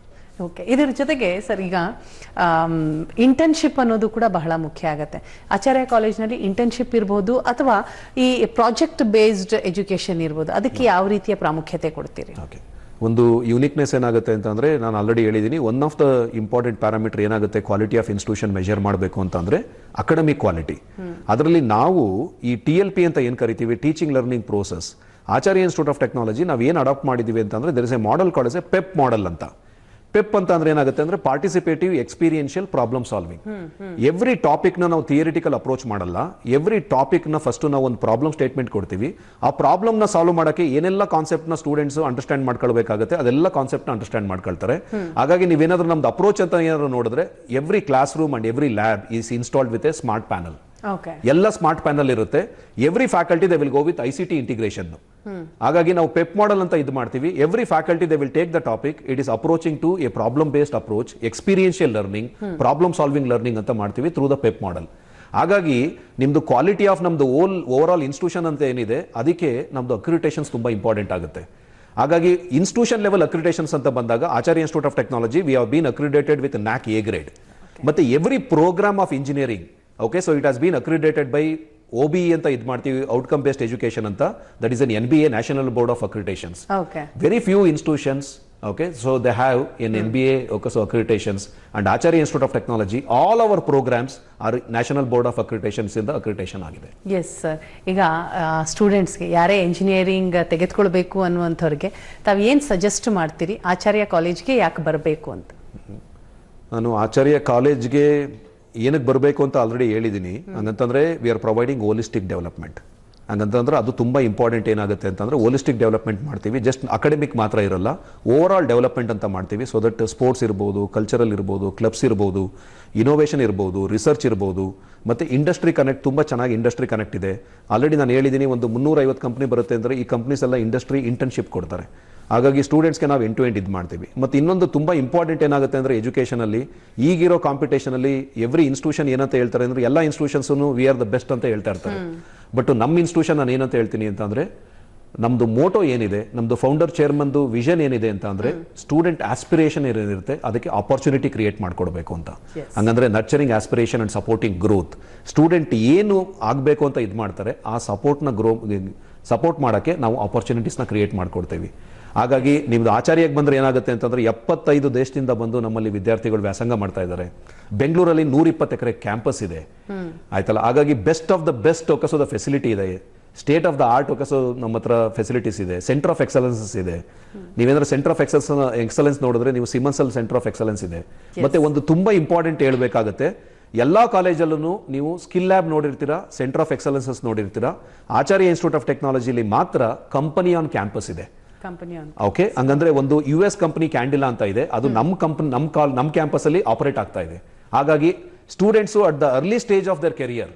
Speaker 1: Okay, ಇದರ ಜೊತೆಗೆ ಸರ್, ಈಗ ಇಂಟರ್ನ್ಶಿಪ್ ಅನ್ನೋದು ಕೂಡ ಬಹಳ ಮುಖ್ಯ ಆಗುತ್ತೆ. ಆಚಾರ್ಯ ಕಾಲೇಜ್ನಲ್ಲಿ ಇಂಟರ್ನ್ಶಿಪ್ ಇರ್ಬೋದು ಅಥವಾ ಈ ಪ್ರಾಜೆಕ್ಟ್ ಬೇಸ್ಡ್ ಎಜುಕೇಶನ್ ಇರ್ಬೋದು, ಅದಕ್ಕೆ ಯಾವ ರೀತಿಯ ಪ್ರಾಮುಖ್ಯತೆ ಕೊಡ್ತೀರಿ?
Speaker 2: ಒಂದು ಯುನಿಕ್ನೆಸ್ ಏನಾಗುತ್ತೆ ಅಂತಂದ್ರೆ, ನಾನು ಆಲ್ರೆಡಿ ಹೇಳಿದ್ದೀನಿ, one of the important parameter ಏನಾಗುತ್ತೆ ಕ್ವಾಲಿಟಿ ಆಫ್ ಇನ್ಸ್ಟಿಟ್ಯೂಷನ್ ಮೆಜರ್ ಮಾಡಬೇಕು ಅಂತಂದ್ರೆ ಅಕಾಡೆಮಿಕ್ ಕ್ವಾಲಿಟಿ. ಅದರಲ್ಲಿ ನಾವು ಈ TLP ಅಂತ ಏನು ಕರಿತೀವಿ, teaching learning process, Acharya institute of Technology ನಾವು ಏನು ಅಡಾಪ್ಟ್ ಮಾಡಿದೀವಿ ಅಂತಂದ್ರೆ, there is a model called as a PEP model ಅಂತ. ಪೆಪ್ ಅಂತ ಅಂದ್ರೆ ಏನಾಗುತ್ತೆ ಅಂದ್ರೆ participative experiential problem solving. Every topic ನ ನಾವು ಥಿಯರಿಟಿಕಲ್ ಅಪ್ರೋಚ್ ಮಾಡಲ್ಲ. ಎವ್ರಿ ಟಾಪಿಕ್ ನ ಫಸ್ಟ್ ನಾವು ಒಂದು ಪ್ರಾಬ್ಲಮ್ ಸ್ಟೇಟ್ಮೆಂಟ್ ಕೊಡ್ತೀವಿ. ಆ ಪ್ರಾಬ್ಲಮ್ ನ ಸಾಲ್ವ್ ಮಾಡಕ್ಕೆ ಏನೆಲ್ಲ ಕಾನ್ಸೆಪ್ಟ್ ನ ಸ್ಟೂಡೆಂಟ್ಸ್ ಅಂಡರ್ಸ್ಟ್ಯಾಂಡ್ ಮಾಡ್ಕೊಳ್ಬೇಕಾಗುತ್ತೆ ಅದೆಲ್ಲ ಕಾನ್ಸೆಪ್ಟ್ ನ ಅಂಡರ್ಸ್ಟ್ಯಾಂಡ್ ಮಾಡ್ಕೊಳ್ತಾರೆ. ಹಾಗಾಗಿ ನೀವೇನಾದ್ರೂ ನಮ್ದು ಅಪ್ರೋಚ್ ಅಂತ ಏನಾದ್ರು ನೋಡಿದ್ರೆ every classroom and every lab is installed with a smart panel. ಎಲ್ಲ ಸ್ಮಾರ್ಟ್ ಪ್ಯಾನಲ್ ಇರುತ್ತೆ. Every faculty they will go with ICT integration. ಹಾಗಾಗಿ ನಾವು ಪೆಪ್ ಮಾಡೆಲ್ ಅಂತ ಇದು ಮಾಡ್ತೀವಿ. Every faculty they will take the topic, it is approaching to a problem based approach, experiential learning, problem solving learning ಅಂತ ಮಾಡ್ತೀವಿ through the PEP model. ಹಾಗಾಗಿ ನಿಮ್ದು quality of ನಮ್ದು ಓವರ್ ಆಲ್ ಇನ್ಸ್ಟಿಟ್ಯೂಷನ್ ಅಂತ ಏನಿದೆ ಅದಕ್ಕೆ ನಮ್ದು ಅಕ್ರಿಡಿಟೇಷನ್ಸ್ ತುಂಬಾ ಇಂಪಾರ್ಟೆಂಟ್ ಆಗುತ್ತೆ. ಹಾಗಾಗಿ ಇನ್ಸ್ಟಿಟ್ಯೂಷನ್ ಲೆವೆಲ್ ಅಕ್ರಿಡಿಟೇಷನ್ಸ್ ಅಂತ ಬಂದಾಗ Acharya institute of technology we have been accredited with NAAC A grade. ಮತ್ತೆ every program of engineering so it has been accredited by OBE ಅಂತ ಇದು ಮಾಡ್ತೀವಿ, ಔಟ್ಕಮ್ ಬೇಸ್ಡ್ ಎಜುಕೇಶನ್ ಅಂತ. That is an NBA national board of accreditations. Very few institutions so they have in NBA so accreditations, and Acharya Institute of Technology all our programs are National Board of Accreditations in the accreditation ಆಗಿದೆ.
Speaker 1: Yes sir. ಈಗ ಸ್ಟೂಡೆಂಟ್ಸ್ಗೆ ಯಾರೇ engineering ತೆಗೆದುಕೊಳ್ಬೇಕು ಅನ್ನುವಂಥವ್ರಿಗೆ ತಾವು ಏನು suggest ಮಾಡ್ತೀರಿ ಆಚಾರ್ಯ ಕಾಲೇಜ್ಗೆ ಯಾಕೆ ಬರಬೇಕು ಅಂತ?
Speaker 2: ನಾನು ಆಚಾರ್ಯ ಕಾಲೇಜ್ಗೆ ಏನಕ್ಕೆ ಬರಬೇಕು ಅಂತ ಆಲ್ರೆಡಿ ಹೇಳಿದ್ದೀನಿ. ಹಂಗಂತಂದ್ರೆ we are providing holistic development. ಹಂಗಂತಂದ್ರೆ ಅದು ತುಂಬಾ ಇಂಪಾರ್ಟೆಂಟ್. ಏನಾಗುತ್ತೆ ಅಂತಂದ್ರೆ ಹೋಲಿಸ್ಟಿಕ್ ಡೆವಲಪ್ಮೆಂಟ್ ಮಾಡ್ತೀವಿ. ಜಸ್ಟ್ ಅಕಾಡೆಮಿಕ್ ಮಾತ್ರ ಇರಲ್ಲ, ಓವರ್ ಆಲ್ ಡೆವಲಪ್ಮೆಂಟ್ ಅಂತ ಮಾಡ್ತೀವಿ. ಸೊ ದಟ್ ಸ್ಪೋರ್ಟ್ಸ್ ಇರ್ಬೋದು, ಕಲ್ಚರಲ್ ಇರ್ಬೋದು, ಕ್ಲಬ್ಸ್ ಇರ್ಬೋದು, ಇನೋವೇಷನ್ ಇರ್ಬೋದು, ರಿಸರ್ಚ್ ಇರ್ಬೋದು, ಮತ್ತೆ ಇಂಡಸ್ಟ್ರಿ ಕನೆಕ್ಟ್. ತುಂಬಾ ಚೆನ್ನಾಗಿ ಇಂಡಸ್ಟ್ರಿ ಕನೆಕ್ಟ್ ಇದೆ. ಆಲ್ರೆಡಿ ನಾನು ಹೇಳಿದ್ದೀನಿ, ಒಂದು 350 ಕಂಪ್ನಿ ಬರುತ್ತೆ ಅಂದ್ರೆ ಈ ಕಂಪ್ನೀಸ್ ಎಲ್ಲ ಇಂಡಸ್ಟ್ರಿ ಇಂಟರ್ನ್ಶಿಪ್ ಕೊಡ್ತಾರೆ. ಹಾಗಾಗಿ ಸ್ಟೂಡೆಂಟ್ಸ್ಗೆ ನಾವು ಎಂಡ್ ಟು ಎಂಡ್ ಇದು ಮಾಡ್ತೀವಿ. ಮತ್ತು ಇನ್ನೊಂದು ತುಂಬಾ ಇಂಪಾರ್ಟೆಂಟ್ ಏನಾಗುತ್ತೆ ಅಂದ್ರೆ ಎಜುಕೇಷನ್ ಅಲ್ಲಿ ಈಗಿರೋ ಕಾಂಪಿಟೇಷನ್ ಅಲ್ಲಿ ಎವ್ರಿ ಇನ್ಸ್ಟಿಟ್ಯೂಷನ್ ಏನಂತ ಹೇಳ್ತಾರೆ ಅಂದ್ರೆ ಎಲ್ಲ institutions we are the best ಅಂತ ಹೇಳ್ತಾ ಇರ್ತಾರೆ. ಬಟ್ ನಮ್ಮ ಇನ್ಸ್ಟಿಟ್ಯೂಷನ್ ನಾನು ಏನಂತ ಹೇಳ್ತೀನಿ ಅಂತಂದ್ರೆ ನಮ್ದು ಮೋಟೋ ಏನಿದೆ, ನಮ್ದು ಫೌಂಡರ್ ಚೇರ್ಮನ್ದು ವಿಷನ್ ಏನಿದೆ ಅಂತ ಅಂದ್ರೆ ಸ್ಟೂಡೆಂಟ್ ಆಸ್ಪಿರೇಷನ್ ಏನಿರುತ್ತೆ ಅದಕ್ಕೆ ಆಪರ್ಚುನಿಟಿ ಕ್ರಿಯೇಟ್ ಮಾಡ್ಕೊಡ್ಬೇಕು ಅಂತ. ಹಂಗಂದ್ರೆ nurturing aspiration and supporting growth. Student ಏನು ಆಗಬೇಕು ಅಂತ ಇದು ಮಾಡ್ತಾರೆ ಆ ಸಪೋರ್ಟ್ ಮಾಡಕ್ಕೆ ನಾವು ಆಪರ್ಚುನಿಟೀಸ್ನ ಕ್ರಿಯೇಟ್ ಮಾಡ್ಕೊಡ್ತೇವೆ. ಹಾಗಾಗಿ ನಿಮ್ದು ಆಚಾರ್ಯಕ್ಕೆ ಬಂದ್ರೆ ಏನಾಗುತ್ತೆ ಅಂತಂದ್ರೆ 75 ದೇಶದಿಂದ ಬಂದು ನಮ್ಮಲ್ಲಿ ವಿದ್ಯಾರ್ಥಿಗಳು ವ್ಯಾಸಂಗ ಮಾಡ್ತಾ ಇದ್ದಾರೆ. ಬೆಂಗಳೂರಲ್ಲಿ 120 ಎಕರೆ ಕ್ಯಾಂಪಸ್ ಇದೆ, ಆಯ್ತಲ್ಲ. ಹಾಗಾಗಿ ಬೆಸ್ಟ್ ಆಫ್ ದ ಬೆಸ್ಟ್ ಒಕಸೋದ ಫೆಸಿಲಿಟಿ ಇದೆ, ಸ್ಟೇಟ್ ಆಫ್ ದ ಆರ್ಟ್ ಒಕಸೋ ನಮ್ಮ ಹತ್ರ ಫೆಸಿಲಿಟೀಸ್ ಇದೆ, ಸೆಂಟರ್ ಆಫ್ ಎಕ್ಸಲೆನ್ಸಸ್ ಇದೆ. ನೀವೇಂದ್ರೆ ಸೆಂಟರ್ ಆಫ್ ಎಕ್ಸಲೆನ್ಸ್ ನೋಡಿದ್ರೆ ನೀವು ಸಿಮನ್ಸ್ ಅಲ್ಲಿ ಸೆಂಟರ್ ಆಫ್ ಎಕ್ಸಲೆನ್ಸ್ ಇದೆ. ಮತ್ತೆ ಒಂದು ತುಂಬಾ ಇಂಪಾರ್ಟೆಂಟ್ ಹೇಳ್ಬೇಕಾಗತ್ತೆ, ಎಲ್ಲಾ ಕಾಲೇಜಲ್ಲೂ ನೀವು ಸ್ಕಿಲ್ ಲ್ಯಾಬ್ ನೋಡಿರ್ತೀರಾ, ಸೆಂಟರ್ ಆಫ್ ಎಕ್ಸಲೆನ್ಸಸ್ ನೋಡಿರ್ತೀರಾ. ಆಚಾರ್ಯ ಇನ್ಸ್ಟಿಟ್ಯೂಟ್ ಆಫ್ ಟೆಕ್ನಾಲಜಿಲಿ ಮಾತ್ರ ಕಂಪನಿ ಆನ್ ಕ್ಯಾಂಪಸ್ ಇದೆ. ಓಕೆ, ಹಂಗಂದ್ರೆ ಒಂದು US ಕಂಪನಿ ಕ್ಯಾಂಡಿಲಾ ಅಂತ ಇದೆ, ಅದು ನಮ್ಮ ಕ್ಯಾಂಪಸ್ ಅಲ್ಲಿ ಆಪರೇಟ್ ಆಗ್ತಾ ಇದೆ. ಹಾಗಾಗಿ students at the early stage of there career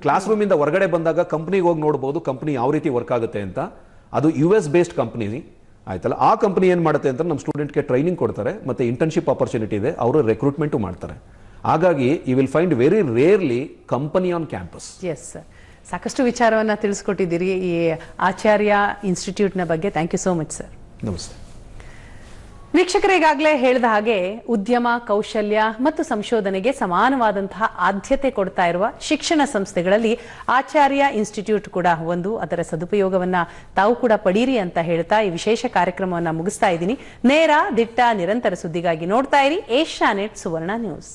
Speaker 2: class room ಇಂದ ಹೊರಗಡೆ ಬಂದಾಗ ಕಂಪನಿಗೆ ಹೋಗಿ ನೋಡಬಹುದು ಕಂಪನಿ ಯಾವ ರೀತಿ ವರ್ಕ್ ಆಗುತ್ತೆ ಅಂತ. ಅದು US ಬೇಸ್ಡ್ ಕಂಪನಿ ಆಯ್ತಲ್ಲ. ಆ ಕಂಪನಿ ಏನ್ ಮಾಡುತ್ತೆ ಅಂತ ನಮ್ಮ ಸ್ಟೂಡೆಂಟ್ಗೆ ಟ್ರೈನಿಂಗ್ ಕೊಡ್ತಾರೆ, ಮತ್ತೆ ಇಂಟರ್ನ್ಶಿಪ್ ಆಪರ್ಚುನಿಟಿ ಇದೆ, ಅವರು ರೆಕ್ರೂಟ್ಮೆಂಟ್ ಮಾಡ್ತಾರೆ. ಹಾಗಾಗಿ you will find very rarely company on campus.
Speaker 1: Yes sir, ಸಾಕಷ್ಟು ವಿಚಾರವನ್ನ ತಿಳಿಸ್ಕೊಟ್ಟಿದ್ದೀರಿ ಈ ಆಚಾರ್ಯ ಇನ್ಸ್ಟಿಟ್ಯೂಟ್ನ ಬಗ್ಗೆ. Thank you so much sir.
Speaker 2: ನಮಸ್ತೆ
Speaker 1: ವೀಕ್ಷಕರು, ಈಗಾಗಲೇ ಹೇಳಿದ ಹಾಗೆ ಉದ್ಯಮ, ಕೌಶಲ್ಯ ಮತ್ತು ಸಂಶೋಧನೆಗೆ ಸಮಾನವಾದಂತಹ ಆದ್ಯತೆ ಕೊಡ್ತಾ ಇರುವ ಶಿಕ್ಷಣ ಸಂಸ್ಥೆಗಳಲ್ಲಿ ಆಚಾರ್ಯ ಇನ್ಸ್ಟಿಟ್ಯೂಟ್ ಕೂಡ ಒಂದು. ಅದರ ಸದುಪಯೋಗವನ್ನ ತಾವು ಕೂಡ ಪಡೀರಿ ಅಂತ ಹೇಳ್ತಾ ಈ ವಿಶೇಷ ಕಾರ್ಯಕ್ರಮವನ್ನ ಮುಗಿಸ್ತಾ ಇದ್ದೀನಿ. ನೇರ, ದಿಟ್ಟ, ನಿರಂತರ ಸುದ್ದಿಗಾಗಿ ನೋಡ್ತಾ ಇರಿ ಏಷ್ಯಾನೆಟ್ ಸುವರ್ಣ ನ್ಯೂಸ್.